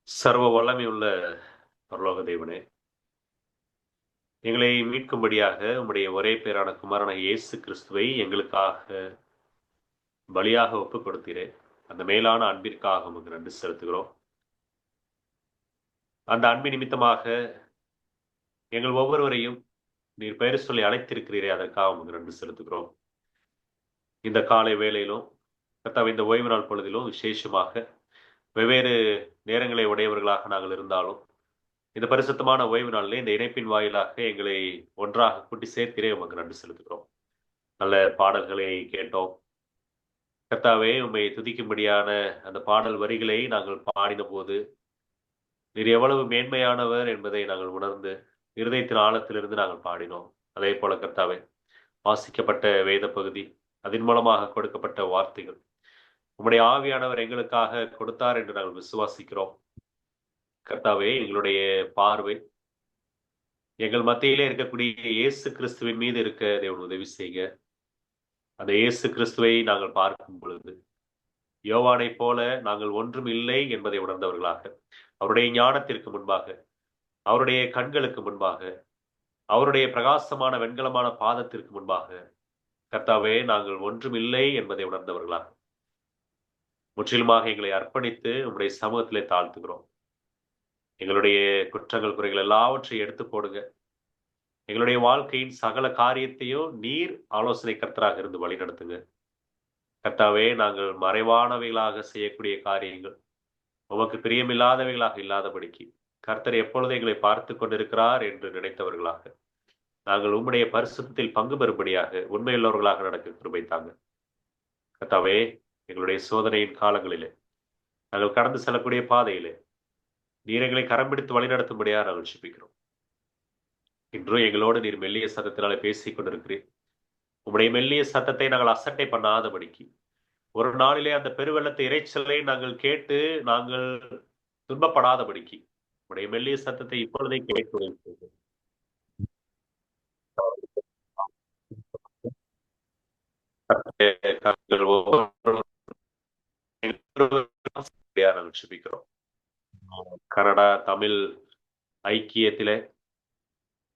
சர்வ வல்லமையுள்ள பரலோக தேவனே, எங்களை மீட்கும்படியாக உம்முடைய ஒரே பேரான குமாரனான இயேசு கிறிஸ்துவை எங்களுக்காக பலியாக ஒப்புக் கொடுத்தீரே. அந்த மேலான அன்பிற்காக உமக்கு நன்றி செலுத்துகிறோம். அந்த அன்பின் நிமித்தமாக எங்கள் ஒவ்வொருவரையும் நீர் பெயர் சொல்லி அழைத்திருக்கிறீரே, அதற்காக உமக்கு நன்றி செலுத்துகிறோம். இந்த காலை வேளையிலும் கர்த்தாவே, இந்த ஓய்வு நாள் பொழுதிலும் விசேஷமாக வெவ்வேறு நேரங்களை உடையவர்களாக நாங்கள் இருந்தாலும் இந்த பரிசுத்தமான ஓய்வு நாளிலே இந்த இணைப்பின் வாயிலாக எங்களை ஒன்றாக கூட்டி சேர்க்கிறே உமக்கு நன்றி செலுத்துகிறோம். நல்ல பாடல்களை கேட்டோம் கர்த்தாவே. உம்மை துதிக்கும்படியான அந்த பாடல் வரிகளை நாங்கள் பாடின போது நீர் எவ்வளவு மேன்மையானவர் என்பதை நாங்கள் உணர்ந்து இருதயத்தின் ஆழத்திலிருந்து நாங்கள் பாடினோம். அதே போல கர்த்தாவே, வாசிக்கப்பட்ட வேத பகுதி, அதன் மூலமாக கொடுக்கப்பட்ட வார்த்தைகள் உம்முடைய ஆவியானவர் எங்களுக்காக கொடுத்தார் என்று நாங்கள் விசுவாசிக்கிறோம். கர்த்தாவே, எங்களுடைய பார்வை எங்கள் மத்தியிலே இருக்கக்கூடிய இயேசு கிறிஸ்துவின் மீது இருக்க தேவன் உதவி செய்க. அந்த இயேசு கிறிஸ்துவை நாங்கள் பார்க்கும் பொழுது யோவானை போல நாங்கள் ஒன்றும் இல்லை என்பதை உணர்ந்தவர்களாக, அவருடைய ஞானத்திற்கு முன்பாக, அவருடைய கண்களுக்கு முன்பாக, அவருடைய பிரகாசமான வெண்கலமான பாதத்திற்கு முன்பாக கர்த்தாவே நாங்கள் ஒன்றும் இல்லை என்பதை உணர்ந்தவர்களாக முற்றிலுமாக எங்களை அர்ப்பணித்து உங்களுடைய சமூகத்திலே தாழ்த்துகிறோம். எங்களுடைய குற்றங்கள் குறைகள் எல்லாவற்றையும் எடுத்து போடுங்க. எங்களுடைய வாழ்க்கையின் சகல காரியத்தையும் நீர் ஆலோசனை கர்த்தராக இருந்து வழி நடத்துங்க. கர்த்தாவே, நாங்கள் மறைவானவைகளாக செய்யக்கூடிய காரியங்கள் உமக்கு பிரியமில்லாதவைகளாக இல்லாதபடிக்கு கர்த்தர் எப்பொழுது எங்களை பார்த்து கொண்டிருக்கிறார் என்று நினைத்தவர்களாக நாங்கள் உம்முடைய பரிசுத்தத்தில் பங்கு பெறும்படியாக உண்மையுள்ளவர்களாக நடக்க கிருபை தாங்க. கர்த்தாவே, எங்களுடைய சோதனையின் காலங்களிலே நாங்கள் கடந்து செல்லக்கூடிய பாதையிலே நீர் எங்களை கரம் பிடித்து வழிநடத்தும்படியாக நாங்கள் ஜெபிக்கிறோம். இன்றும் எங்களோடு நீர் மெல்லிய சத்தத்தினாலே பேசிக் கொண்டிருக்கிறீர். உம்முடைய மெல்லிய சத்தத்தை நாங்கள் அசட்டை பண்ணாதபடிக்கு, ஒரு நாளிலே அந்த பெருவெள்ளத்தை இறைச்சலை நாங்கள் கேட்டு நாங்கள் துன்பப்படாதபடிக்கு உம்முடைய மெல்லிய சத்தத்தை இப்பொழுதே கேட்டு நாங்கள் ஜெபிக்கிறோம். கனடா தமிழ் ஐக்கியத்திலே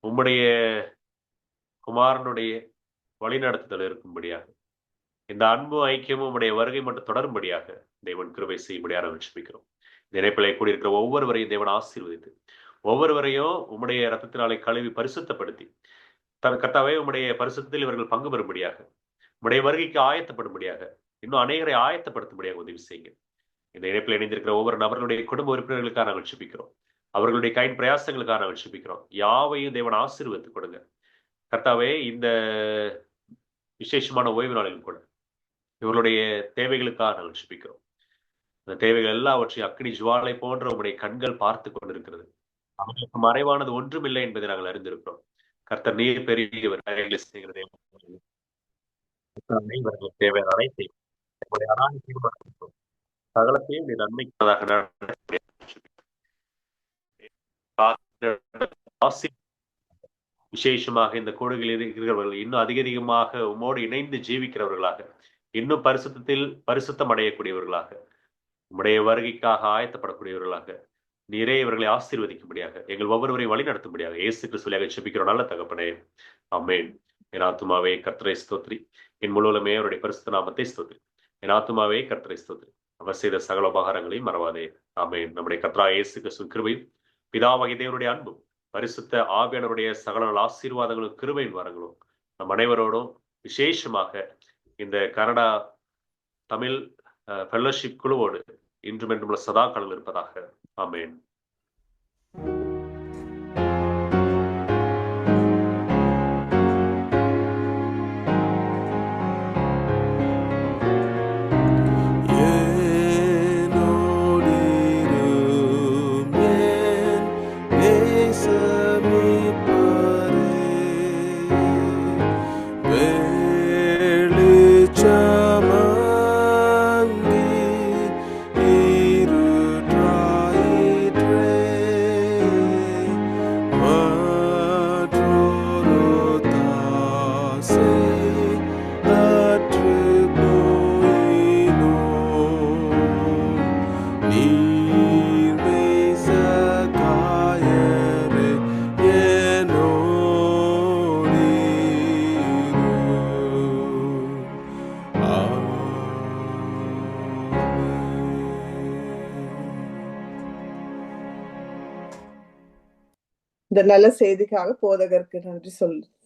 உம்முடைய குமாரனுடைய வழிநடத்துதல் இருக்கும்படியாக, இந்த அன்பு ஐக்கியமும் உம்முடைய வருகை மட்டும் தொடரும்படியாக தேவன் கிருபை செய்யும்படியாக ஜெபிக்கிறோம். இந்த இணைப்பிலே கூடியிருக்கிற ஒவ்வொருவரையும் தேவன் ஆசீர்வதித்து ஒவ்வொருவரையும் உம்முடைய ரத்தத்தினாலே கழுவி பரிசுத்தப்படுத்தி கர்த்தாவே உம்முடைய பரிசுத்தத்தில் இவர்கள் பங்கு பெறும்படியாக, உம்முடைய வருகைக்கு ஆயத்தப்படும்படியாக, இன்னும் அநேகரை ஆயத்தப்படுத்தும்படியாக உதவி செய்யுங்க. இந்த இணைப்பில் இணைந்திருக்கிற ஒவ்வொரு நபர்களுடைய குடும்ப உறுப்பினர்களுக்காக நாங்கள் ஜெபிக்கிறோம். அவர்களுடைய கையின் பிரயாசங்களுக்காக நாங்கள் ஜெபிக்கிறோம். யாவையும் தேவன் ஆசீர்வதித்து கொடுங்க. கர்த்தாவே, இந்த விசேஷமான ஓய்வு நாளிலும் கூட இவர்களுடைய தேவைகளுக்காக நாங்கள் ஜெபிக்கிறோம். அந்த தேவைகள் எல்லாவற்றையும் அக்னி ஜுவாலை போன்ற உங்களுடைய கண்கள் பார்த்து கொண்டிருக்கிறது. அவர்களுக்கு மறைவானது ஒன்றும் இல்லை என்பதை நாங்கள் அறிந்திருக்கிறோம். கர்த்தர் நீர் பெரியவர், இவர்களுக்கு தேவையான அனைத்தையும் சகலத்தையும் நீ நன்மைக்காக விசேஷமாக இந்த கூடுகையில் இருக்கிறவர்கள் இன்னும் அதிகமாக உம்மோடு இணைந்து ஜீவிக்கிறவர்களாக, இன்னும் பரிசுத்தம் அடையக்கூடியவர்களாக, உம்முடைய வருகைக்காக ஆயத்தப்படக்கூடியவர்களாக நீரே இவர்களை ஆசீர்வதிக்கும்படியாக எங்கள் ஒவ்வொருவரையும் வழி நடத்தும்படியாக இயேசு கிறிஸ்துவியாக செபிக்கிறோம் நல்ல தகப்பனே. ஆமென். என் ஆத்துமாவே கர்த்தரை ஸ்தோத்திரி, என் முழுவலுமே அவருடைய பரிசுத்த நாமத்தை ஸ்தோத்திரி. என் ஆத்துமாவே கர்த்தரை ஸ்தோத்திரி, அவர் செய்த சகல உபகாரங்களையும் மறவாதே. ஆமென். நம்முடைய கர்த்தரா இயேசு கிறிஸ்துவின் கிருபையும் பிதாவாகிய தேவனுடைய அன்பும் பரிசுத்த ஆவியானவருடைய சகல ஆசீர்வாதங்களும் கிருபையின் வரங்களும் நம் அனைவரோடும் விசேஷமாக இந்த கனடா தமிழ் ஃபெல்லோஷிப் குழுவோடு இன்றும் என்றும் சதா காலம் இருப்பதாக. ஆமென். இந்த நல்ல செய்திக்காக போதகருக்கு நன்றி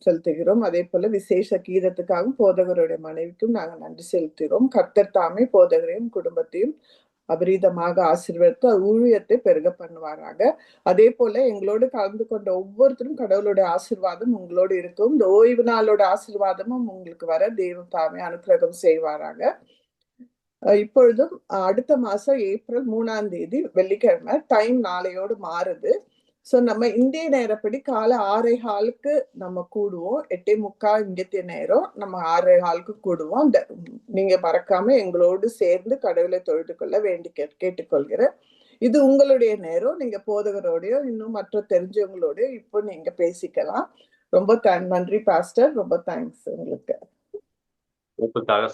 செலுத்துகிறோம். அதே போல விசேஷ கீதத்துக்காகவும் போதகருடைய மனைவிக்கும் நாங்கள் நன்றி செலுத்துகிறோம். கர்த்தர் தாமே போதகரையும் குடும்பத்தையும் அபரீதமாக ஆசீர்வதித்து ஊழியத்தை பெருக பண்ணுவாராக. அதே போல எங்களோடு கலந்து கொண்ட ஒவ்வொருத்தரும் கடவுளுடைய ஆசீர்வாதம் உங்களோடு இருக்கும். இந்த ஓய்வு நாளோட ஆசீர்வாதமும் உங்களுக்கு வர தெய்வம் தாமே அனுக்கிரகம் செய்வாராக. இப்பொழுதும் அடுத்த மாசம் ஏப்ரல் 3ஆம் தேதி வெள்ளிக்கிழமை டைம் நாளையோடு மாறுது. சோ நம்ம இந்திய நேரப்படி காலை 6:15 நம்ம கூடுவோம். 8:45 இந்திய நேரம் நம்ம 6:15 கூடுவோம். நீங்க மறக்காம எங்களோடு சேர்ந்து கடவுளை தொழுது கொள்ள வேண்டி கேட்டுக்கொள்கிறேன். இது உங்களுடைய நேரம். நீங்க போதகரோடய இன்னும் மற்ற தெரிஞ்சவங்களோடய இப்போ நீங்க பேசிக்கலாம். ரொம்ப நன்றி பாஸ்டர். ரொம்ப தேங்க்ஸ் உங்களுக்கு.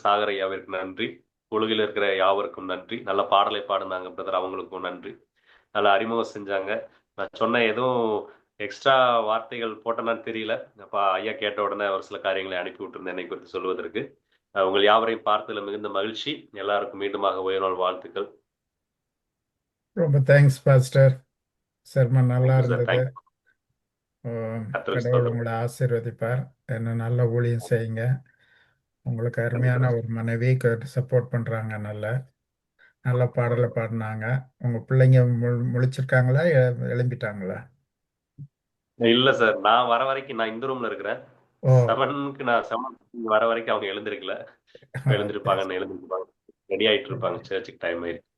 சாகர் ஐயாவிற்கு நன்றி. உலகில் இருக்கிற யாவருக்கும் நன்றி. நல்ல பாடலை பாடுனாங்க பிரதர், அவங்களுக்கும் நன்றி. நல்லா அறிமுகம் செஞ்சாங்க. நான் சொன்ன எதுவும் எக்ஸ்ட்ரா வார்த்தைகள் போட்டேன்னு தெரியல. அப்போ ஐயா கேட்ட உடனே ஒரு சில காரியங்களை அனுப்பி விட்டுருந்தேன் என்னை குறித்து சொல்வதற்கு. உங்கள் யாவரையும் பார்த்ததில் மிகுந்த மகிழ்ச்சி. எல்லாருக்கும் மீண்டுமாக உயர்நாள் வாழ்த்துக்கள். ரொம்ப தேங்க்ஸ் பாஸ்டர். சர்மன் நல்லா இருந்தது. கடவுள் உங்களை ஆசீர்வதிப்பார். என்ன நல்ல ஊழியம் செய்யுங்க. உங்களுக்கு அருமையான ஒரு மனைவி சப்போர்ட் பண்றாங்க. நல்ல பாடலை பாடினாங்க. உங்க பிள்ளைங்க முழிச்சிருக்காங்களா, எழும்பிட்டாங்களா? இல்ல சார், நான் வர வரைக்கும் நான் இந்த ரூம்ல இருக்கிறேன். 7க்கு நான் 7 வர வரைக்கும் அவங்க எழுந்திருக்கல. எழுந்திருப்பாங்கன்னு எழுந்திருப்பாங்க, ரெடி ஆயிட்டு இருப்பாங்க. சர்ச்சுக்கு டைம் ஆயிருக்கு.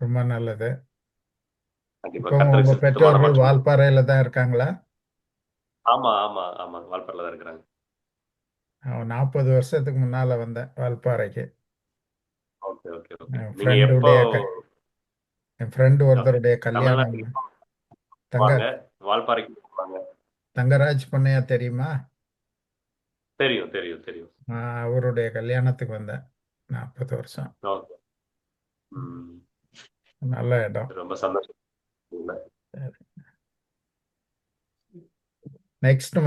ரொம்ப நல்லது. உங்க பெற்றோர்கள் வால்பாறையில தான் இருக்காங்களா? ஆமா ஆமா ஆமா, வால்பாறையில தான் இருக்கிறாங்க. 40 வருஷத்துக்கு முன்னால வந்தேன் வால்பாறைக்கு. Okay okay okay. என் ஃப்ரெண்ட் ஒருத்தருடைய கல்யாணம். வால்பாறைக்கு போவாங்க. தங்கராஜ் பொண்ணையா தெரியுமா? தெரியும் தெரியும் தெரியும். அவருடைய கல்யாணத்துக்கு வந்தேன். 40 வருஷம். நல்ல இடம். ரொம்ப சந்தோஷம். நெக்ஸ்ட்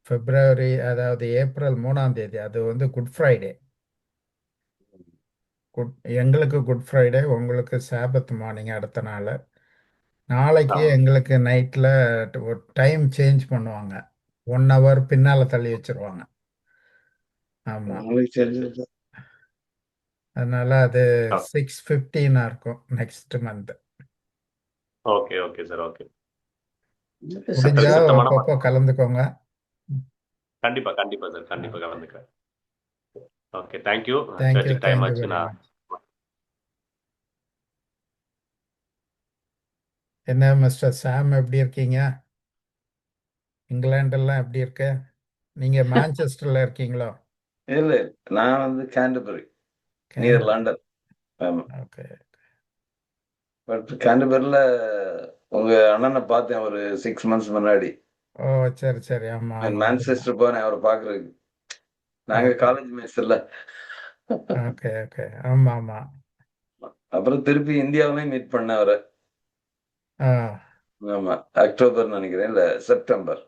பிப்ரவரி, அதாவது ஏப்ரல் 3ஆம் தேதி, அது குட் ஃப்ரைடே. எங்களுக்கு குட் ஃப்ரைடே, உங்களுக்கு சாபத் மார்னிங் அடுத்த நாள். நாளைக்கு எங்களுக்கு நைட்டில் ஒரு டைம் சேஞ்ச் பண்ணுவாங்க. 1 hour பின்னால் தள்ளி வச்சிருவாங்க. ஆமாம், அதனால அது 6:15 இருக்கும் next month. Okay okay sir. Okay, முடிஞ்சா அப்பப்போ கலந்துக்கோங்க. கண்டிப்பா கண்டிப்பா சார், கண்டிப்பா கலந்துக்கிறேன். Okay, thank you. தேங்க்யூ. டைம் ஆச்சுன்னா என்ன மிஸ்டர் சாம், எப்படி இருக்கீங்க? இங்கிலாண்டெல்லாம் எப்படி இருக்கு? நீங்க மான்செஸ்டர்ல இருக்கீங்களோ? இல்ல, நான் Canterbury near London. Okay. But கேண்டபரியில் உங்க அண்ணனை பார்த்தேன் ஒரு 6 months முன்னாடி. ஓ, சரி சரி. ஆமா ஆமா ஆமா. மான்செஸ்டர் போனேன் அவரை பார்க்கறதுக்கு. நாங்க ஓகே காலேஜ் மேட்ச் இல்ல. Okay okay. ஆமா ஆமா. அப்புறம் திருப்பி இந்தியாவிலையும் மீட் பண்ண அவரை. ஆ, ஆமா, அக்டோபர் நினைக்கிறேன், இல்ல செப்டம்பர்.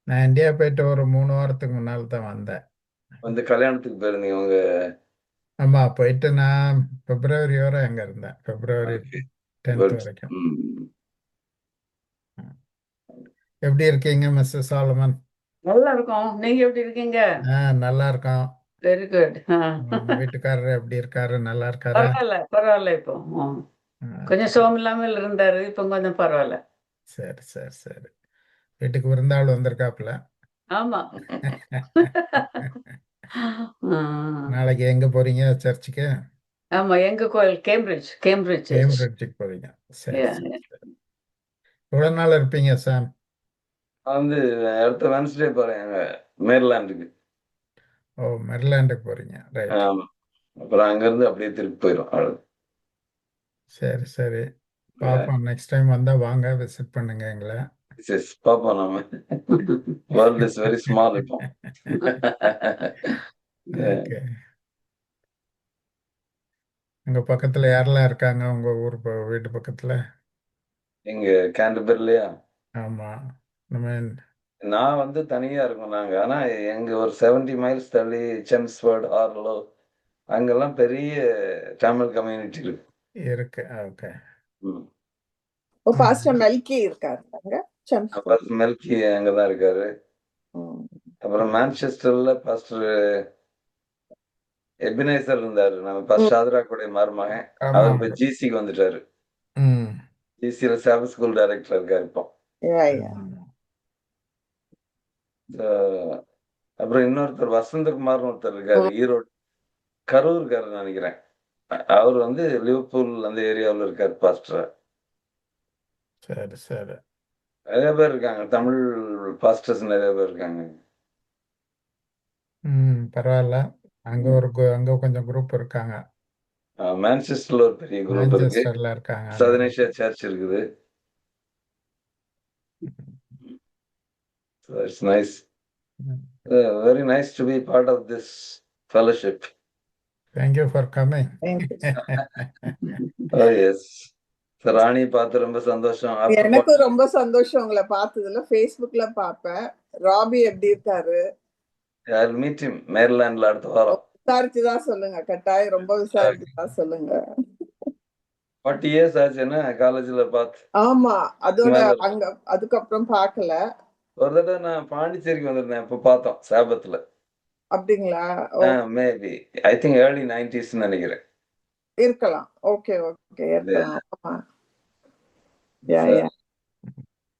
நான் இந்தியா போயிட்டு ஒரு 3 வாரத்துக்கு முன்னால் தான் வந்தேன். வந்து கல்யாணத்துக்கு போயிருந்தீங்க உங்க. ஆமா, போயிட்டு நான் பிப்ரவரி வரை அங்க இருந்தேன். February okay, 10th good. வரைக்கும். ம். எப்படி இருக்கீங்க மிஸ்ஸஸ் சாலமன்? நல்லா இருக்கும். நீங்க எப்படி இருக்கீங்க? நல்லா இருக்கோம். Very good. உங்க வீட்டுக்காரர் எப்படி இருக்காரு? நல்லா இருக்காரா? பரவாயில்ல பரவாயில்ல. இப்போ கொஞ்சம் சரி சோகம் இல்லாமல் இருந்தாரு. இப்போ கொஞ்சம் பரவாயில்ல. சரி சரி சரி. வீட்டுக்கு விருந்தாள் வந்திருக்காப்புல. ஆமா. நாளைக்கு எங்க போறீங்க சர்ச்சுக்கு? ஆமா, எங்க கோயில் கேம்பிரிட்ஜ் சர்ச். கேம்பிரிட்ஜுக்கு போறீங்க. சரி Yeah, சரி yeah. சரி. எவ்வளவு நாள் இருப்பீங்க சாம்? நான் வந்து அடுத்த வென்ஸ்டே போறேன் அங்க மேரிலாண்டுக்கு. ஓ, மெரிலாண்டுக்கு போறீங்க. ரைட். ஆமா, அப்புறம் அங்கிருந்து அப்படியே திருப்பி போயிடும். அவ்வளவு. சரி சரி. பாப்போம். நெக்ஸ்ட் டைம் வந்தா வாங்க, விசிட் பண்ணுங்க எங்களை. பாப்போம் நாம. வேர்ல்ட் இஸ் வெரி ஸ்மால் இப்போ. ஓகே. உங்க பக்கத்துல யாரெல்லாம் இருக்காங்க உங்க ஊர் வீட்டு பக்கத்துல? எங்க கேண்டபெர்லியா? ஆமா, நம்ம நான் வந்து தனியா இருக்கோம் நாங்க. ஆனா எங்க ஒரு 70 மைல்ஸ் தள்ளி செம்ஸ்வர்ட், ஆர்லோ, அங்கெல்லாம் பெரிய தமிழ் கம்யூனிட்டி இருக்கு. இருக்கு. ஓகே. ம். ஓ, பாஸ்டர் மெல்கி இருக்காரு அங்க செம்ஸ்போர்ட். பாஸ்டர் மெல்கி அங்கதான் இருக்காரு. அப்புறம் மான்செஸ்டர்ல பாஸ்டர் எபினேசர் இருந்தாரு. நம்ம பாஸ்டர் ஷாத்ராக்குடைய மருமகன். ஆமா. அவர் இப்ப ஜிசிக்கு வந்துட்டாரு. ம். ஜிசியில சேவ ஸ்கூல் டைரக்டர் இருக்காரு இப்போ. அப்புறம் இன்னொருத்தர் வசந்தகுமார்னு ஒருத்தர் இருக்காரு, ஈரோடு கரூர்காரர் நினைக்கிறேன். அவர் வந்து லிவர்பூல் அந்த ஏரியாவில் இருக்காரு பாஸ்டர். சரி சரி. நிறைய பேர் இருக்காங்க, தமிழ் பாஸ்டர்ஸ் நிறைய பேர் இருக்காங்க. பரவாயில்ல. அங்க அங்க கொஞ்சம் குரூப் இருக்காங்க. மான்செஸ்டர்ல ஒரு பெரிய குரூப் இருக்கு. மான்செஸ்டர்ல இருக்காங்க. சதனேஷியா சர்ச் இருக்குது. So it's nice. Very nice to be part of this fellowship. Thank you for coming. Oh yes. ராணி பார்த்து ரொம்ப சந்தோஷம். எனக்கும் ரொம்ப சந்தோஷம் உங்களை பார்த்ததுல. Facebookல பாப்பேன். ராபி எப்படி இருக்காரு? I'll meet him மேரிலாண்ட்ல அடுத்த வாரம். விசாரிச்சுதான் சொல்லுங்க, கட்டாயம் ரொம்ப விசாரிச்சுதான் சொல்லுங்க. 40 years ஆச்சுன்னா காலேஜ்ல பார்த்து. ஆமா, அதோட அங்க அதுக்கப்புறம் பார்க்கல. ஒரு தடவை நான் பாண்டிச்சேரிக்கு வந்திருந்தேன், இப்ப பார்த்தோம் சாபத்துல. அப்படிங்களா? Maybe I think early 90s நினைக்கிறேன். இருக்கலாம். ஓகே ஓகே, இருக்கலாம்.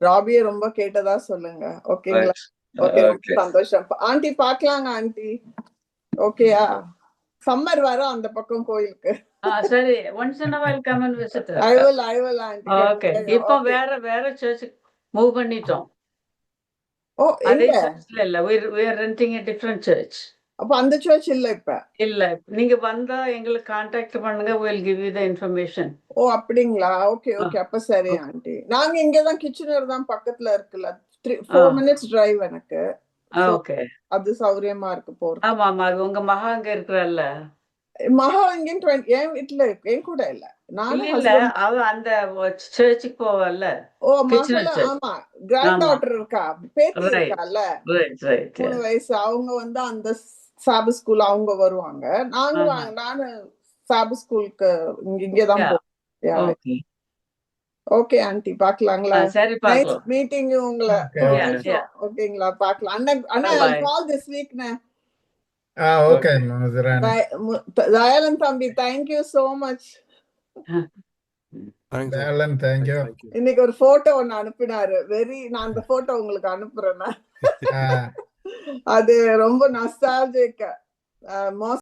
ராபியை ரொம்ப கேட்டதா சொல்லுங்க. ஓகேங்களா? ஓகே, ரொம்ப சந்தோஷம். ஆண்டி பார்க்கலாங்க ஆண்டி. ஓகேயா? சம்மர் வரும் அந்த பக்கம் கோயிலுக்கு. சரி, once in a while come and visit us. I will aunty. Okay. இப்போ வேற சர்ச்சுக்கு மூவ் பண்ணிட்டோம். ஓ, அதே சர்ச்ல இல்ல, we are renting a different church. அப்ப அந்த சர்ச் இல்ல இப்ப? இல்ல, நீங்க வந்தா எங்களுக்கு கான்டாக்ட் பண்ணுங்க, we'll give you the information. ஓ, அப்படிங்களா? ஓகே ஓகே, அப்ப சரி ஆண்டி. நாங்க இங்கதான் கிச்சனர் தான் பக்கத்துல இருக்குல்ல, 4 minutes டிரைவ் எனக்கு. ஓகே, அது சௌரியமா இருக்கு போறது. ஆமா ஆமா. அது உங்க மகா அங்க இருக்கிறல்ல? மகா இங்க என் வீட்டுல இருக்கு, என் கூட இல்ல. நானும் இல்ல, அவ அந்த சர்ச்சுக்கு போவல்ல. ஓ, மகள, ஆமா, கிராண்ட் டாட்டர் இருக்கா, பேத்தி இருக்கால, 3 வயசு. அவங்க வந்து அந்த சாப ஸ்கூல் அவங்க வருவாங்க. நானு சாப ஸ்கூலுக்கு இங்கதான் போவேன். ஓகே ஆண்டி, பாக்கலாங்களா? சரி, பாக்கலாம். மீட்டிங் உங்களை. ஓகேங்களா? பாக்கலாம். அண்ணா call this week. Okay Dayalan தம்பி, thank you so much. Dayalan, thank you. இன்னைக்கு ஒரு போட்டோ ஒன்னு அனுப்பினாரு. நான் அந்த போட்டோ உங்களுக்கு அனுப்புறேன். அது ரொம்ப நஸ்டால்ஜிக்.